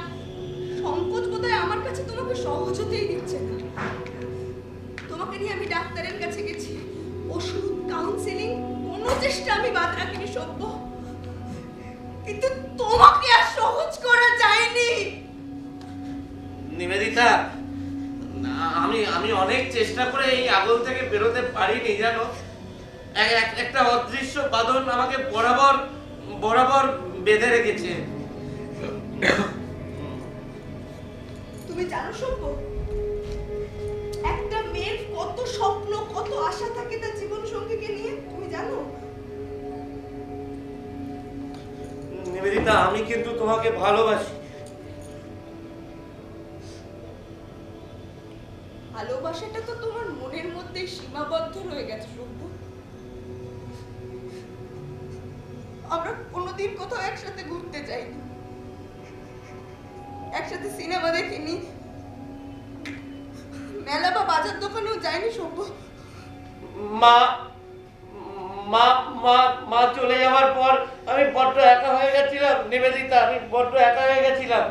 সংকোচ বোধহয় আমার কাছে তোমাকে সহজ হতেই দিচ্ছে না। তোমাকে নিয়ে আমি ডাক্তারের কাছে গেছি, ওষুধ, কাউন্সিলিং, কোনো চেষ্টা আমি বাদ রাখিনি সভ্য, কিন্তু তোমাকে আর সহজ করা যায়নি। নিবেদিতা, আমি অনেক চেষ্টা করে এই আগল থেকে বেরোতে পারিনি, জানো। একটা অদৃশ্য বাঁধন আমাকে বরাবর বরাবর বেঁধে রেখেছে। তুমি জানো সভ্য, একটা মেয়ের কত স্বপ্ন, কত আশা থাকে তার জীবন সঙ্গীকে নিয়ে, তুমি জানো? নিবেদিতা, আমি কিন্তু তোমাকে ভালোবাসি। ভালোবাসাটা তো তোমার মনের মধ্যে সীমাবদ্ধ রয়ে গেছে সভ্য। আমরা কোনোদিন কোথাও একসাথে ঘুরতে যাইনি, একসাথে সিনেমা দেখিনি, মেলা বা বাজার দোকানেও যাইনি সভ্য। মা মা মা মা চলে যাওয়ার পর আমি বড্ড একা হয়ে গেছিলাম নিবেদিতা, আমি বড্ড একা হয়ে গেছিলাম।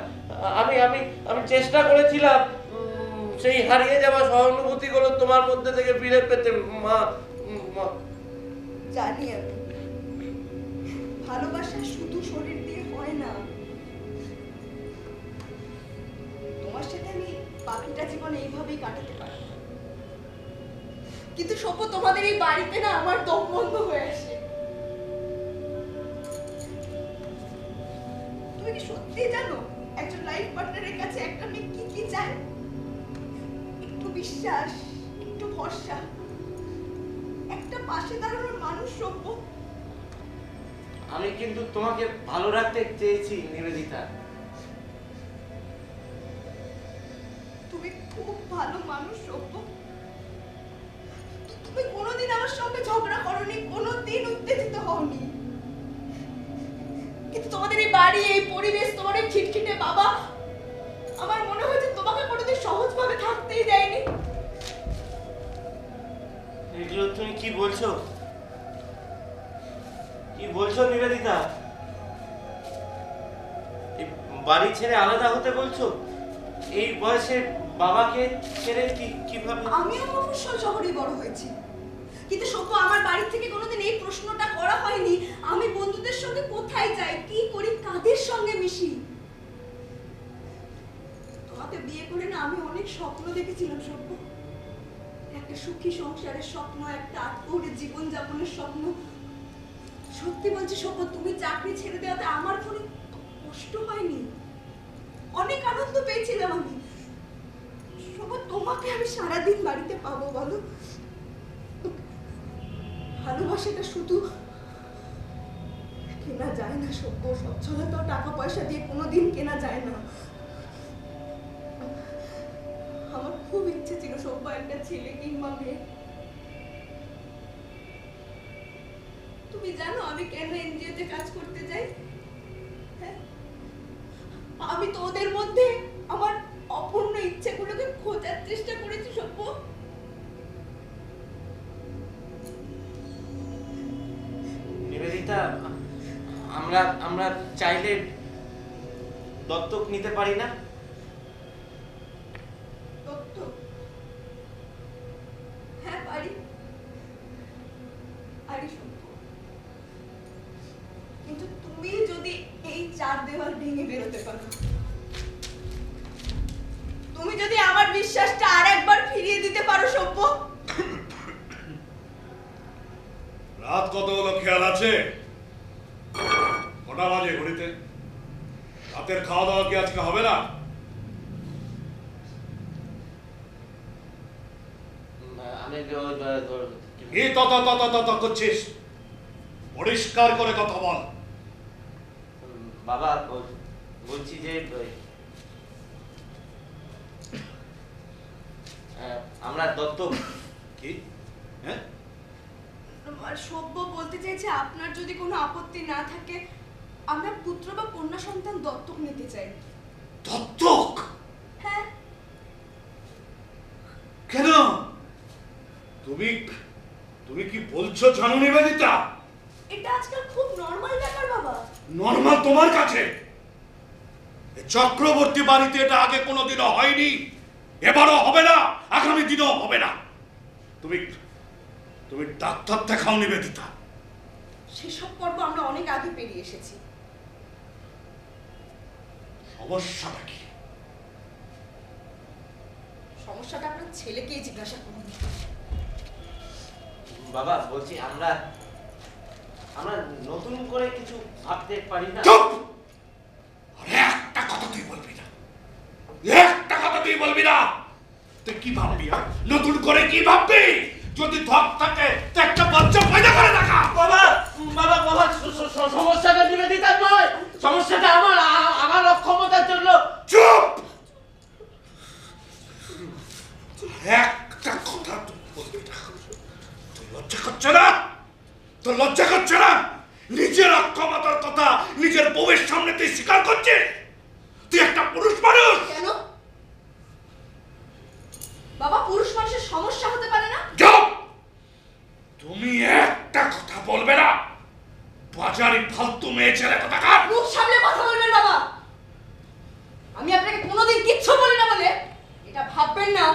আমি আমি আমি চেষ্টা করেছিলাম সেই হারিয়ে যাওয়া সহানুভূতিগুলো তোমার মধ্যে থেকে ফিরে পেতে। মা জানি আমি, ভালোবাসা শুধু শরীর দিয়ে হয় না। তোমার সাথে আমি বাকিটা জীবন এইভাবেই কাটাতে পারি, কিন্তু সভ্য তোমাদের এই বাড়িতে না আমার দম বন্ধ হয়ে আসে। তুমি কি সত্যি জানো একজন লাইফ পার্টনারের কাছে একটা মেয়ে কি কি চায়? একটু বিশ্বাস, একটু ভরসা, একটা পাশে দাঁড়ানোর মানুষ সভ্য। আমি কিন্তু তোমাকে ভালো রাখতে চেয়েছি নিবেদিতা। তুমি খুব ভালো মানুষ সভ্য। তুমি কোনোদিন আমার সঙ্গে ঝগড়া করোনি, কোনোদিন উত্তেজিত হওনি, কিন্তু তোমাদের এই বাড়ি, এই পরিবেশ, তোমার এই খিটখিটে বাবা, আমার মনে হয়েছে তোমাকে কোনোদিন সহজভাবে থাকতেই দেয়নি। এগুলো তুমি কি বলছো? কি বলছো নিবেদিতা? এই বাড়ি ছেড়ে আলাদা হতে বলছো? এই বয়সে বাবাকে ছেড়ে কিভাবে? আমিও মফস্বল শহরে বড় হয়েছি, কিন্তু সভ্য আমার বাড়ি থেকে কোনোদিন এই প্রশ্নটা করা হয়নি আমি বন্ধুদের সঙ্গে কোথায় যাই, কি করি, কাদের সঙ্গে মিশি। তোমাকে বিয়ে করে না আমি অনেক স্বপ্ন দেখেছিলাম সভ্য, একটা সুখী সংসারের স্বপ্ন, একটা আত্মহরের জীবন যাপনের স্বপ্ন। সত্যি বলছি সভ্য, তুমি চাকরি ছেড়ে দেওয়াতে আমার কোনো কষ্ট হয়নি, অনেক আনন্দ পেয়েছিলাম আমি। সভ্য, তোমাকে আমি সারাদিন বাড়িতে পাবো বলো? ভালোবাসাটা শুধু কেনা যায় না সভ্য, সচ্ছলতা টাকা পয়সা দিয়ে কোনোদিন কেনা যায় না। আমার খুব ইচ্ছে ছিল সভ্য একটা ছেলে কিংবা মেয়ে। তুমি জানো আমি কেন এনজিওতে কাজ করতে যাই? হ্যাঁ, আমি তো ওদের মধ্যে আমার অপূর্ণ ইচ্ছেগুলোকে খোঁজার চেষ্টা করেছি সভ্য। নিবেদিতা, আমরা আমরা চাইলে দত্তক নিতে পারি না? দত্তক? হ্যাঁ পারি, শম্পু। কিন্তু তুমি যদি এই 4 দেওয়াল ভেঙে বেরোতে পারো, তুমি যদি আমার বিশ্বাসটা আরেকবার ফিরিয়ে দিতে পারো শম্পু। রাত কত হলো খেয়াল আছে? কটা বাজে ঘড়িতে? রাতের খাওয়া দাওয়া কি আজকে হবে না? আমি কি তত করছিস? পরিষ্কার করে কথা বল। বাবা বলছি যে আমরা দত্তক। কি? হ্যাঁ, আর সভ্য বলতে চাইছে আপনার যদি কোনো আপত্তি না থাকে আমরা পুত্র বা কন্যা সন্তান দত্তক নিতে চাই। দত্তক? হ্যাঁ। কেন? তুমি তুমি কি বলছো জানো নিবেদিতা? এটা আজকাল খুব নরমাল ব্যাপার বাবা। নরমাল তোমার কাছে? চক্রবর্তী বাড়িতে এটা আগে কোনোদিনও হয়নি, এবারও হবে না, আগামী দিনও হবে না। তুমি তুমি ডাক্তার দেখাও নিবেদিতা। সেসব পর্ব আমরা অনেক আগে পেরিয়ে এসেছি। সমস্যাটা কি? সমস্যাটা আপনার ছেলেকেই জিজ্ঞাসা করুন। বাবা বলছি আমরা আমরা নতুন করে কিছু ভাবতে পারি না? চুপ! আরে একটা কথা তুই বলবি না, একটা কথা তুই বলবি না। তুই কি ভাববি? নতুন করে কি ভাববি? যদি ধক থাকে তো একটা বাচ্চা পয়দা করে দেখা। বাবা বাবা বাবা সমস্যাটা নিবেদিতার নয়, সমস্যাটা আমার অক্ষমতার জন্য। চুপ! একটা কথা তুই বলবি না। তুই লজ্জা করছে না? তোর লজ্জা করছে না? নিজের অক্ষমতার কথা নিজের বউয়ের সামনে তুই স্বীকার করছিস? তুই একটা পুরুষ মানুষ। কেন বাবা? পুরুষ মানুষের সমস্যা হতে পারে না? চুপ! তুমি একটা কথা বলবে না। বাজারে ফালতু মেয়ে ছেলে কথা কার? মুখ সামলে কথা বলবেন বাবা। আমি আপনাকে কোনোদিন কিচ্ছু বলি না বলে এটা ভাববেন না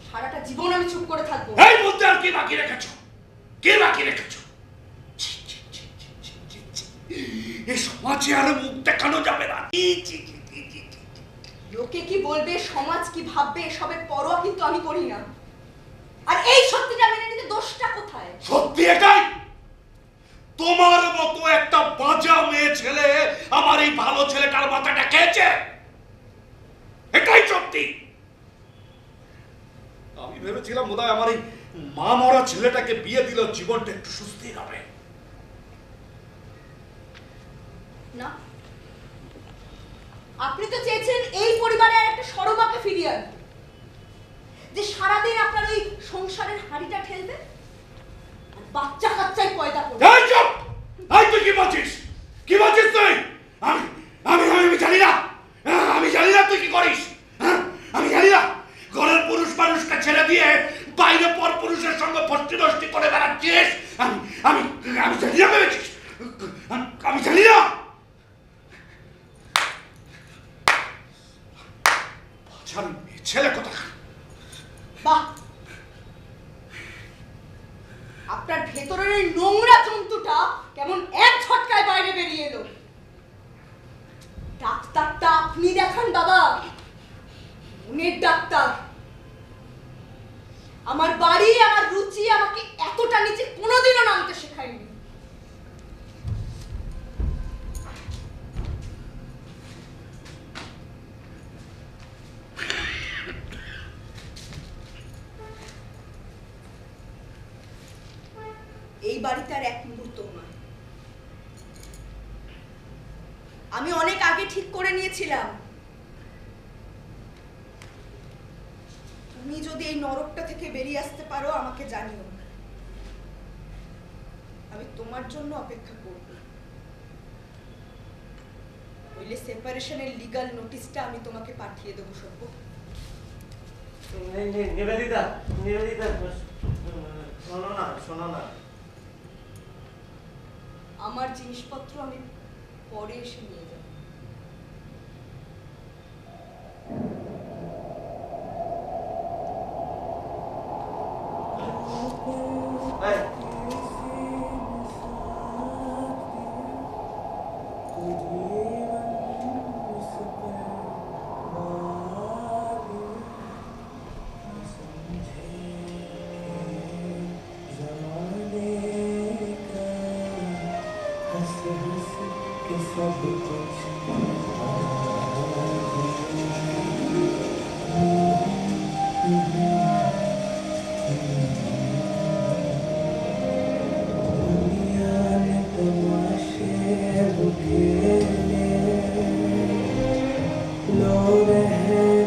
সারাটা জীবন আমি চুপ করে থাকবো। এই মধ্যে আর কি বাকি রেখেছো? কি বাকি রেখেছো? ছি, ছি, ছি, ছি, ছি, ছি, ছি। এ সমাজে আর মুখ দেখানো যাবে না। ছি, ছি, ছি, ছি, ছি, ছি। লোকে কি বলবে, সমাজ কি ভাববে, এসবের পরোয়া কিন্তু আমি করি না। আর এই সত্যিটা মেনে নিতে দোষটা কোথায়? সত্যি এটাই, তোমার মতো একটা বাজা মেয়ে ছেলে আমার এই ভালো ছেলেটার মাথাটা খেয়েছে। এটাই সত্যি। আমি ভেবেছিলাম বোধহয় আমার এই মা মরা ছেলেটাকে বিয়ে দিল জীবনটা একটু সুস্থির হবে। না, আপনি তো চেয়েছেন এই পরিবারে আর একটা সরমাকে ফিরিয়ে আনতে, যে সারাদিন আপনার ওই সংসারের হাঁড়িটা ঠেলবে আর বাচ্চা কাচ্চাই পয়দা করবে। এই চুপ! এই তুই কি বলছিস? কি বলছিস তুই? আমি আমি আমি জানি না, আমি জানি না তুই কি করিস। আমি জানি না। ঘরের পুরুষ মানুষকে ছেড়ে দিয়ে বাইরে পর পুরুষের সঙ্গে ফষ্টি নষ্টি করে বেড়াচ্ছিস। আমি আমি আমি জানি না ভেবেছিস? আমি জানি না। ছেলে কথা। বাহ, আপনার ভেতরের এই নোংরা জন্তুটা কেমন এক ঝটকায় বাইরে বেরিয়ে এলো। ডাক্তারটা আপনি দেখান বাবা, মনের ডাক্তার। আমার বাড়ি, আমার রুচি আমাকে এতটা নিচে কোনোদিনও নামতে শেখায়নি। এই বাড়িতে আর এক মুহূর্ত নয়। আমি অনেক আগে ঠিক করে নিয়েছিলাম, তুমি যদি এই নরকটা থেকে বেরিয়ে আসতে পারো আমাকে জানিও, আমি তোমার জন্য অপেক্ষা করব। হইলে সেপারেশনের লিগ্যাল নোটিশটা আমি তোমাকে পাঠিয়ে দেবো সভ্য। নিবেদিতা নিবেদিতা শোনো না, শোনো না। আমার জিনিসপত্র আমি পরে এসে নিয়ে যাব। सब कुछ दुनिया ने तमाशे बुकेले लो रह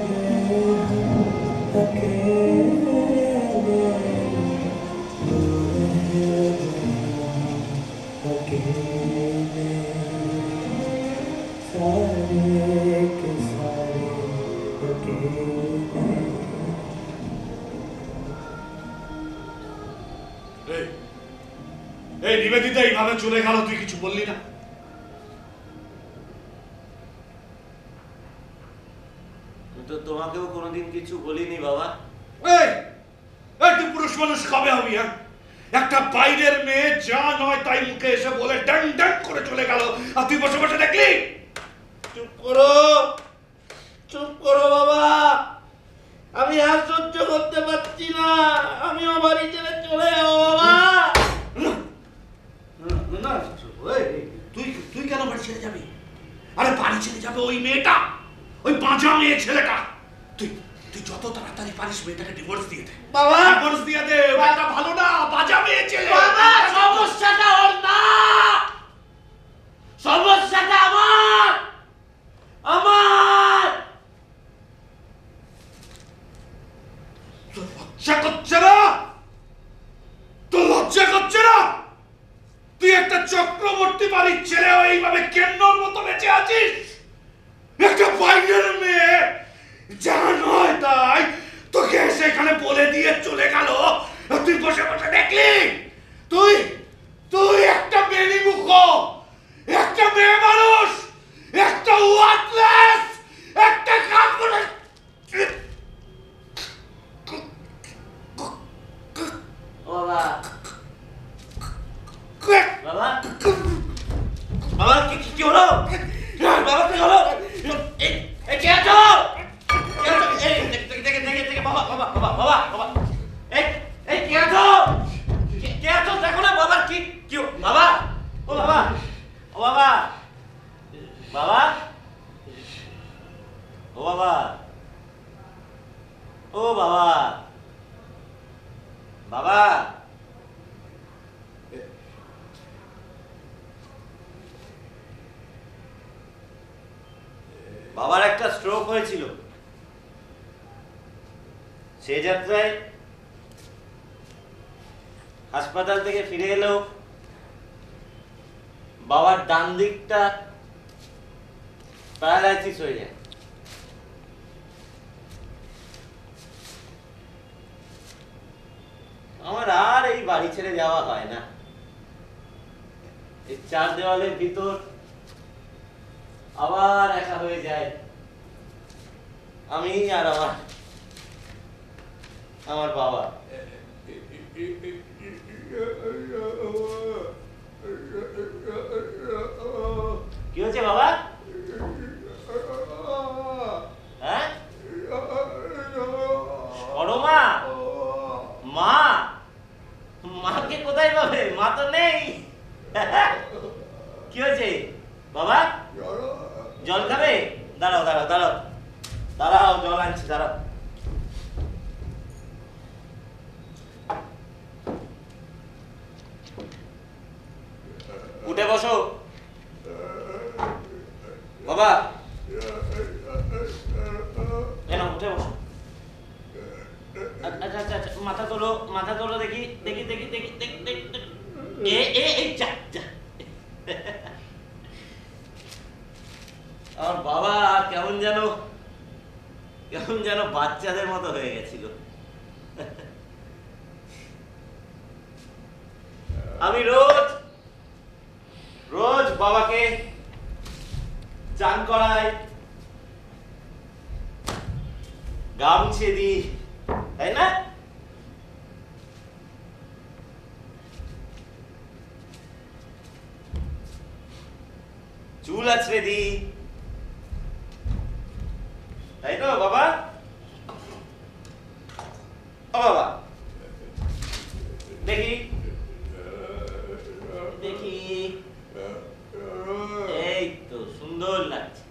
गए हम अकेले लो रह गए हम अकेले सारे के सारे अकेले। এই নিবেদিতা এইভাবে চলে গেল, তুই কিছু বললি না? তো তোমাকেও কোনোদিন কিছু বলিনি বাবা। এই এই তুই পুরুষ মানুষ কবে হবি? হ্যাঁ, একটা বাইরের মেয়ে যা নয় তাই মুখে এসে বলে ড্যাং ড্যাং করে চলে গেল, আর তুই বসে বসে দেখলি? চুপ করো, চুপ করো বাবা, আমি আর সহ্য করতে পারছি না, আমিও বাড়ি ছেড়ে চলে যাবো বাবা। না তুই তুই কেন বাড়ি ছেড়ে যাবি? আরে বাড়ি ছেড়ে যাবে ওই মেয়েটা, ওই বাঁচা মেয়ে ছেলেটা। তুই তুই যত তাড়াতাড়ি পারিস মেয়েটাকে ডিভোর্স দিয়ে দে বাবা। ডিভোর্স দিয়ে দে, মেয়েটা ভালো না, বাঁচা মেয়ে ছেলে। বাবা সমস্যাটা ওর না, সমস্যাটা আমার, আমার। তোর লজ্জা করছে না? তোর লজ্জা করছে না? তুই একটা চক্রবর্তী বাড়ির ছেলে এইভাবে কেন্নর মতো বেঁচে আছিস? একটা বাইরের মেয়ে যা নয় তাই তোকে সেখানে বলে দিয়ে চলে গেল, আর তুই বসে বসে দেখলি? তুই তুই একটা বেনিমুখ, একটা মেয়ে মানুষ, একটা ওয়ার্থলেস, একটা কাজ করে। বাবা বাবা বাবা কি কি হলো? বাবা কি হলো? এই কে আছো? এই দেখে দেখে দেখে বাবা বাবা বাবা বাবা বাবা এই এই কে আছো? কে আছো দেখো না বাবা, কি কি বাবা? ও বাবা, ও বাবা, বাবা, ও বাবা, ও বাবা, বাবা। বাবার একটা স্ট্রোক হয়েছিল, সে যাত্রায় হাসপাতাল থেকে ফিরে এলো বাবার ডান দিকটা প্যারালাইসিস হয়ে যায়। আমার আর এই বাড়ি ছেড়ে যাওয়া হয় না। এই চার দেওয়ালের ভিতর আবার একা হয়ে যায় আমি আর আমার বাবা। কি হচ্ছে বাবা? হ্যাঁ বড় মা, মা, মাকে কোথায় পাবে? মা তো নেই। কি হয়েছে বাবা? জল খাবে? দাঁড়াও দাঁড়াও দাঁড়াও দাঁড়াও, জল আনছি, দাঁড়াও। উঠে বসো বাবা, উঠে বসো। আচ্ছা আচ্ছা আচ্ছা, মাথা তোলো, মাথা তোলো, দেখি দেখি দেখি দেখি দেখি দেখি। এই যা যা। আমার বাবা কেমন যেন বাচ্চাদের মতো হয়ে গেছিল। আমি রোজ ফুল আছড়ে দিই, তাই তো বাবা? ও বাবা, দেখি দেখি, এই তো সুন্দর লাগছে।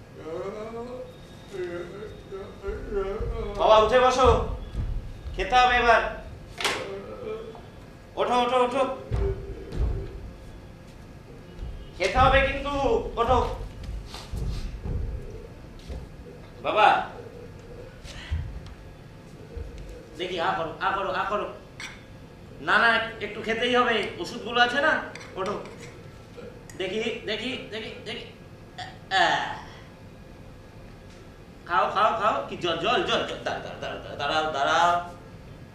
বাবা উঠে বসো, খেতে হবে এবার। ওঠো ওঠো ওঠো, খেতে হবে কিন্তু, ওঠো। বাবা দেখি, আ করো আ করো আ করো। না না, একটু খেতেই হবে, ওষুধগুলো আছে না। ওঠো, দেখি দেখি দেখি দেখি, খাও খাও খাও। কি জল জল জল জল, দাঁড়াও দাঁড়াও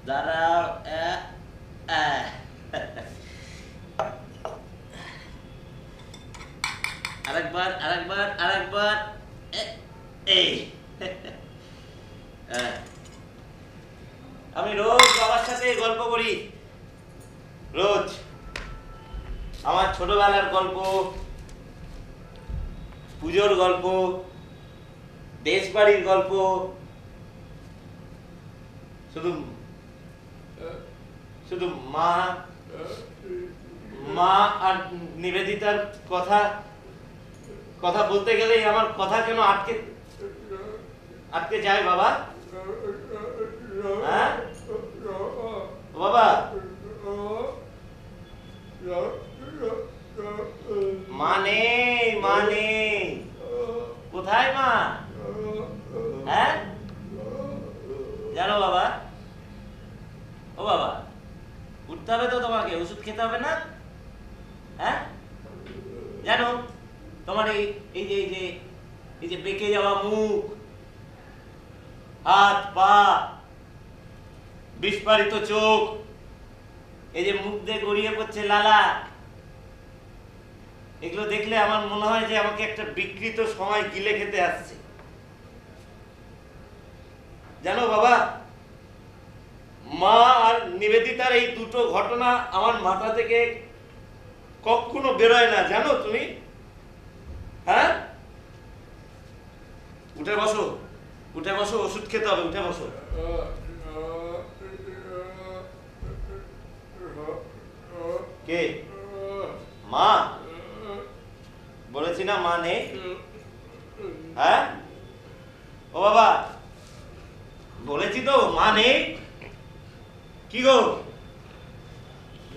দাঁড়াও। আরেকবার আরেকবার আরেকবার, এই। আমি রোজ বাবার সাথে গল্প করি, রোজ। আমার ছোটবেলার গল্প, পুজোর গল্প, দেশ বাড়ির গল্প, শুধু শুধু মা মা আর নিবেদিতার কথা কথা বলতে গেলেই আমার কথা কেন আটকে আটকে যায় বাবা? হ্যাঁ বাবা, মা নেই, মা নেই। কোথায় মা? হ্যাঁ জানো বাবা, ও বাবা, উঠতে হবে তো তোমাকে, ওষুধ খেতে হবে না? হ্যাঁ জানো, তোমার এই এই যে এই যে এই যে বেঁকে যাওয়া মুখ, হাত পা, বিস্ফারিত চোখ, এই যে মুখ দিয়ে গড়িয়ে পড়ছে লালা, এগুলো দেখলে আমার মনে হয় যে আমাকে একটা বিকৃত সময় গিলে খেতে আসছে। জানো বাবা, মা আর নিবেদিতার এই দুটো ঘটনা আমার মাথা থেকে কখনো বেরোয় না, জানো তুমি? হ্যাঁ উঠে বসো, উঠে বসো, ওষুধ খেতে হবে, উঠে বসো। কে? মা? বলেছি না মা নেই? হ্যাঁ ও বাবা, বলেছি তো মা নেই। কি গো,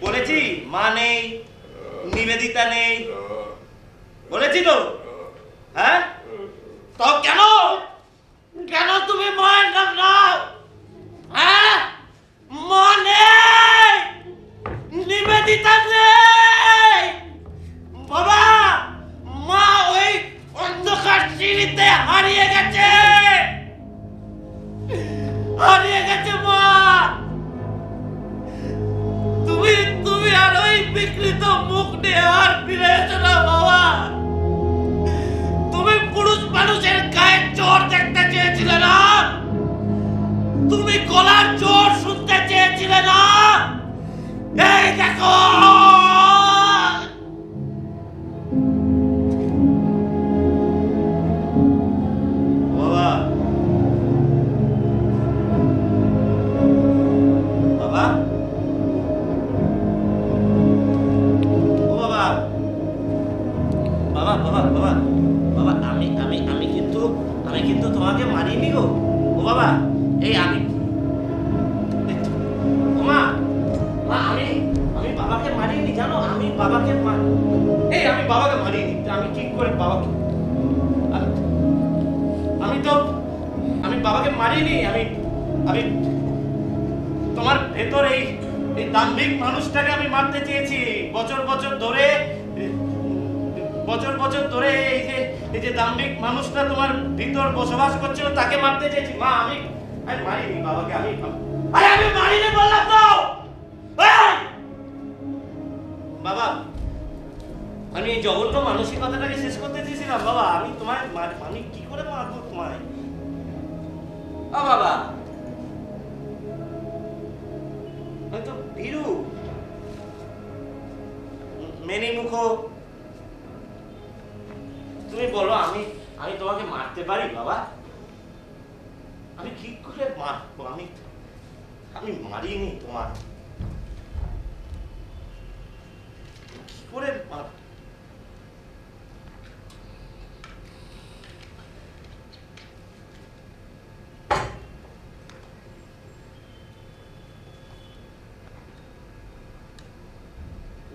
বলেছি মা নেই, নিবেদিতা নেই, বলেছি তো। হ্যাঁ তো কেন কেন তুমি মায়ের নাম নাও? হ্যাঁ মা নেই, নিবেদিতা নেই বাবা, মা ওই অন্ধকার সিঁড়িতে হারিয়ে গেছে, হারিয়ে গেছে মা। তুমি তুমি আর ওই বিকৃত মুখ নিয়ে আর ফিরে এসো না বাবা। তুমি পুরুষ মানুষের গায়ের জোর দেখতে চেয়েছিলে না, তুমি গলার জোর শুনতে চেয়েছিলে না। এই দেখো, বাবা বাবা, ও বাবা বাবা বাবা বাবা বাবা, আমি আমি আমি কিন্তু আমি কিন্তু তোমাকে মারিনি গো। ও বাবা, এই আমি, ও মা, মা আমি আমি বাবাকে মারিনি, জানো? আমি বাবাকে এই আমি বাবাকে মারিনি। আমি ঠিক করে বাবাকে, আমি বাবাকে মারিনি। আমি আমি তোমার ভেতর এই এই দাম্ভিক মানুষটাকে আমি মারতে চেয়েছি। বছর বছর ধরে এই যে দাম্ভিক মানুষটা তোমার ভিতর বসবাস করছিল, তাকে মারতে চেয়েছি মা। আমি মারিনি বাবাকে, আমি মারিনি বললাম তো। বাবা, আমি এই জঘন্য মানসিকতাটাকে শেষ করতে চেয়েছিলাম বাবা। আমি তোমায় আমি কি করে মারবো তোমায়? বাবা, আমি তো ভীরু, মেনি মুখ। তুমি বলো, আমি আমি তোমাকে মারতে পারি বাবা? আমি কি করে মারবো? আমি মারিনি তোমার, কি করে মার?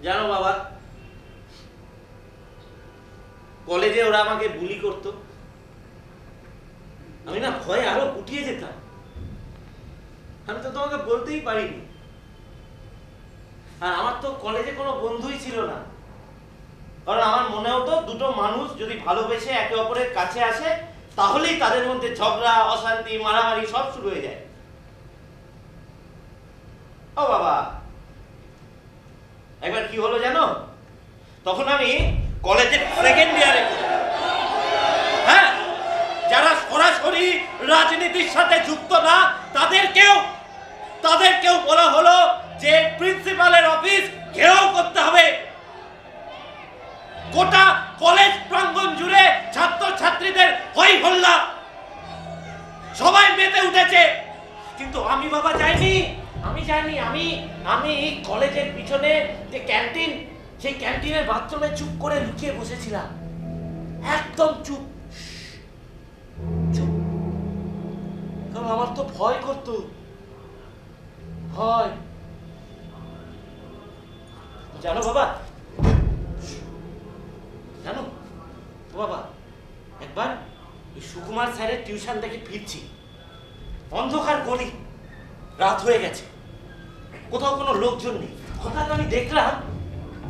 জানো বাবা, কলেজে ওরা আমাকে বুলি করতো, আমি না ভয়ে আরো উঠিয়ে যেতাম। আমি তো তোমাকে বলতেই পারিনি। আর আমার তো কলেজে কোনো বন্ধুই ছিল না, কারণ আমার মনে হতো দুটো মানুষ যদি ভালোবেসে একে অপরের কাছে আসে তাহলেই তাদের মধ্যে ঝগড়া, অশান্তি, মারামারি সব শুরু হয়ে যায়। ও বাবা, একবার কি হলো জানো? তখন আমি কলেজের সেকেন্ড ইয়ারে, হ্যাঁ, যারা সরাসরি রাজনীতির সাথে যুক্ত না তাদেরকেও বলা হলো যে প্রিন্সিপালের অফিস ঘেরাও করতে হবে। গোটা কলেজ প্রাঙ্গণ জুড়ে ছাত্রছাত্রীদের হই হল্লা, সবাই মেতে উঠেছে। কিন্তু আমি বাবা যাইনি, আমি কলেজের পিছনে যে ক্যান্টিন, সেই ক্যান্টিনের বাথরুমে চুপ করে লুকিয়ে বসেছিলাম, একদম চুপ। কারণ আমার তো ভয় করতো, ভয়। জানো বাবা, জানো ও বাবা, একবার সুকুমার স্যারের টিউশন থেকে ফিরছি, অন্ধকার গলি, রাত হয়ে গেছে, কোথাও কোনো লোকজন নেই। হঠাৎ আমি দেখলাম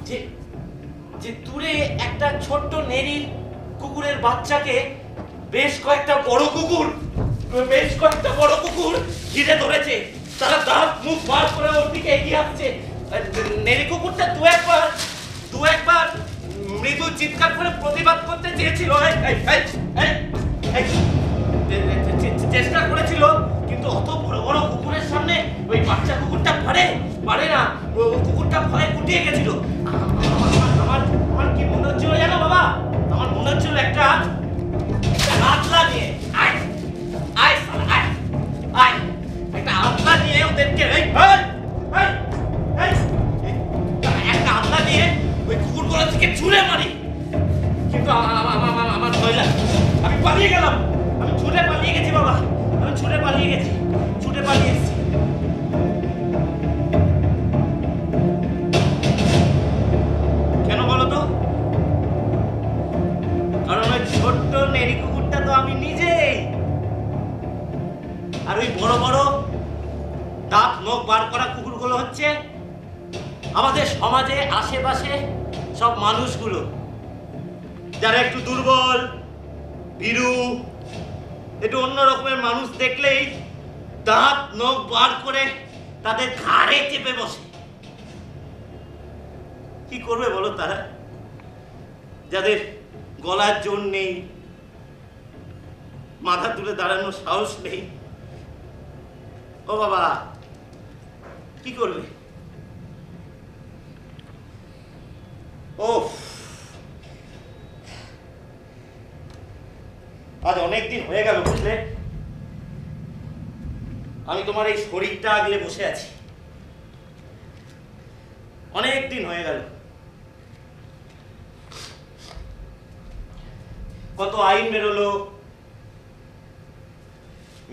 যে যে দূরে একটা ছোট্ট নেড়ির কুকুরের বাচ্চাকে বেশ কয়েকটা বড় কুকুর ঘিরে ধরেছে। তারা দাঁত মুখ বার করে ওর দিকে এগিয়ে আসছে। নেড়ি কুকুরটা দু একবার মৃদু চিৎকার করে প্রতিবাদ করতে চেয়েছিল, চেষ্টা করেছিল, কিন্তু অত বড় বড় কুকুরের সামনে ওই বাচ্চা কুকুরটা পারে না। কুকুরটা ভয়ে গুটিয়ে গেছিল। আমার কি মনে হচ্ছিল জানো বাবা? আমার মনে হচ্ছিল একটা আতলা নিয়ে একটা আতলা নিয়ে ওদেরকে একটা আতলা নিয়ে ওই কুকুরগুলো থেকে ছুঁড়ে মারি। কিন্তু আমার ভয় লাগে, আমি পালিয়ে গেলাম। আমি ছুটে পালিয়ে গেছি বাবা, ছুটে পালিয়ে এসেছি। কেন বলো তো? কারণ ওই ছোট্ট নেড়ি কুকুরটা তো আমি নিজেই। আর ওই বড় বড় দাঁত নখ বার করা কুকুরগুলো হচ্ছে আমাদের সমাজে আশেপাশে সব মানুষগুলো, যারা একটু দুর্বল, ভীরু, একটু অন্য রকমের মানুষ দেখলেই দাঁত নখ বার করে তাদের ঘাড়ে চেপে বসে। কি করবে বলো তারা, যাদের গলার জোর নেই, মাথা তুলে দাঁড়ানোর সাহস নেই? ও বাবা, কি করবে? ও আজ অনেকদিন হয়ে গেল বুঝলে, আমি তোমার এই শরীরটা আগলে বসে আছি। অনেক দিন হয়ে গেল, কত আইন বেরোলো,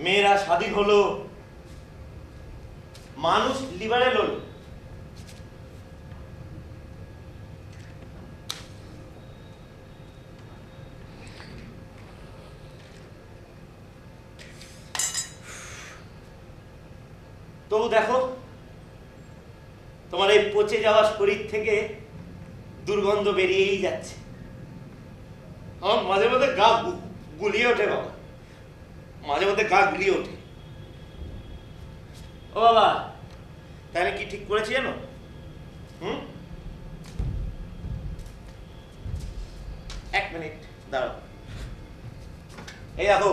মেয়েরা স্বাধীন হলো, মানুষ লিবারেল হলো। তবু দেখো, তোমার এই পচে যাওয়া শরীর থেকে দুর্গন্ধ বেরিয়েই যাচ্ছে। আমার মাঝে মধ্যে গা গুলিয়ে ওঠে বাবা, মাঝে মধ্যে গা গুলিয়ে ওঠে। ও বাবা, তাই আমি কি ঠিক করেছি জানো? এক মিনিট দাঁড়াও, এই দেখো,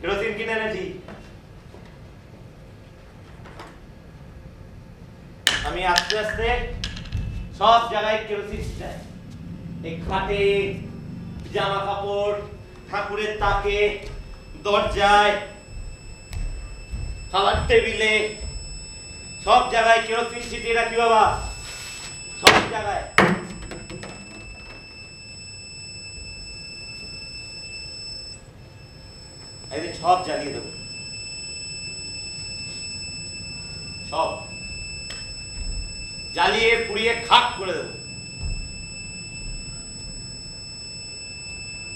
কেরোসিন কিনে এনেছি। আমি আস্তে আস্তে সব জায়গায় কেরোসিন ছিটাই। এই খাটে, জামা কাপড়, ঠাকুরের তাকে, দরজায়, খাবার টেবিলে, সব জায়গায় কেরোসিন ছিটিয়ে রাখি বাবা, সব জায়গায়। একদিন সব জ্বালিয়ে দেবো, সব জ্বালিয়ে পুড়িয়ে খাক করে দেবো।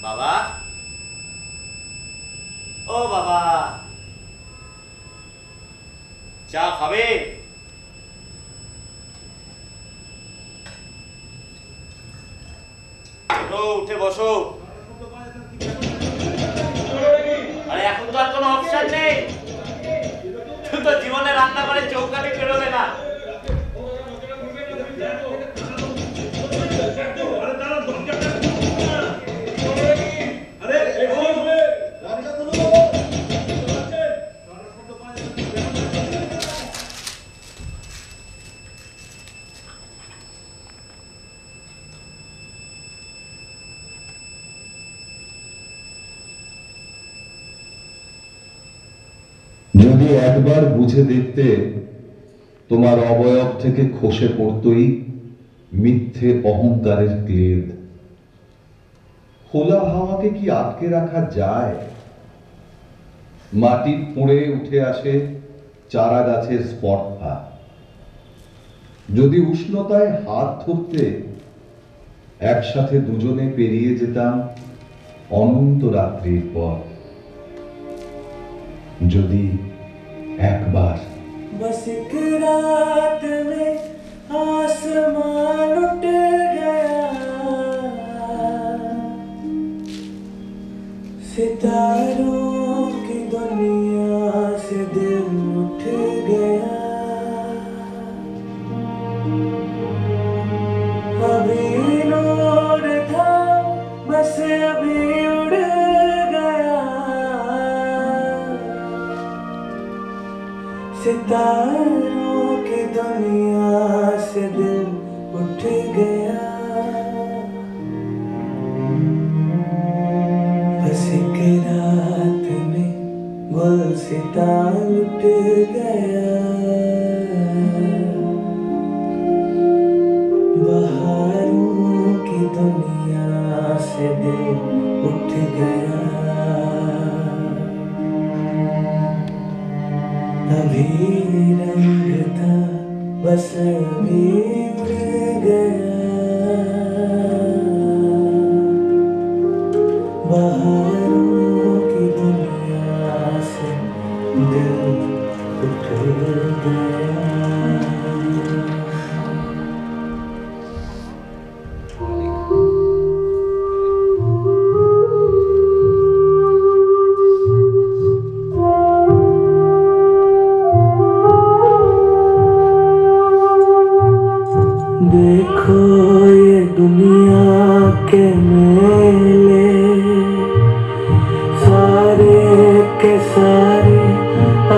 বাবা, ও বাবা, চা খাবে? উঠে বসো। আরে এখন তো আর কোনো অপশন নেই, তুই তো জীবনে রান্না করে চৌকাঠে বেরোলে না। যদি একবার বুঝে দেখতে তোমার অবয়ব থেকে খসে পড়তই মিথ্যে অহংকারের ক্লেদ। খোলা হাওয়াকে কি আটকে রাখা যায়? মাটি ফুঁড়ে উঠে আসে চারা গাছের স্পর্ধা। যদি উষ্ণতায় হাত ধরতে একসাথে দুজনে পেরিয়ে যেতাম অনন্ত রাত্রির পর। যদি একবার बस एक रात में आसमान उठ गया, सितारों की दुनिया से दिल उठ गया। अभी नूर था बस अभी उड़ गया, सितारों की दुनिया से दिल उठ गया। बस एक रात में गुलसिता उठ गया, बहारों की दुनिया से दिल उठ गया। अभी रंग था बस अभी उड़ गया, बहारों की दुनिया से दिल उठ गया। देखो ये दुनिया के मेले सारे के सारे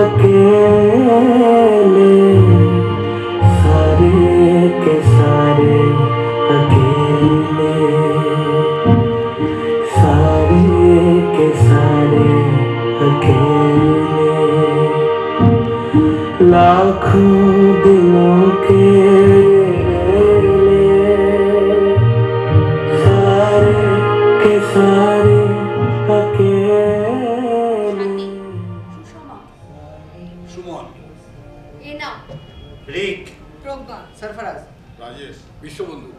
अकेले, सारे के सारे अकेले, सारे के सारे अकेले। लाखों दिलों के सारे अकेले। সুষমা, সুমন, এ নাও রিক, প্রজ্ঞা, সরফরাজ, রাজেশ, বিশ্ববন্ধু।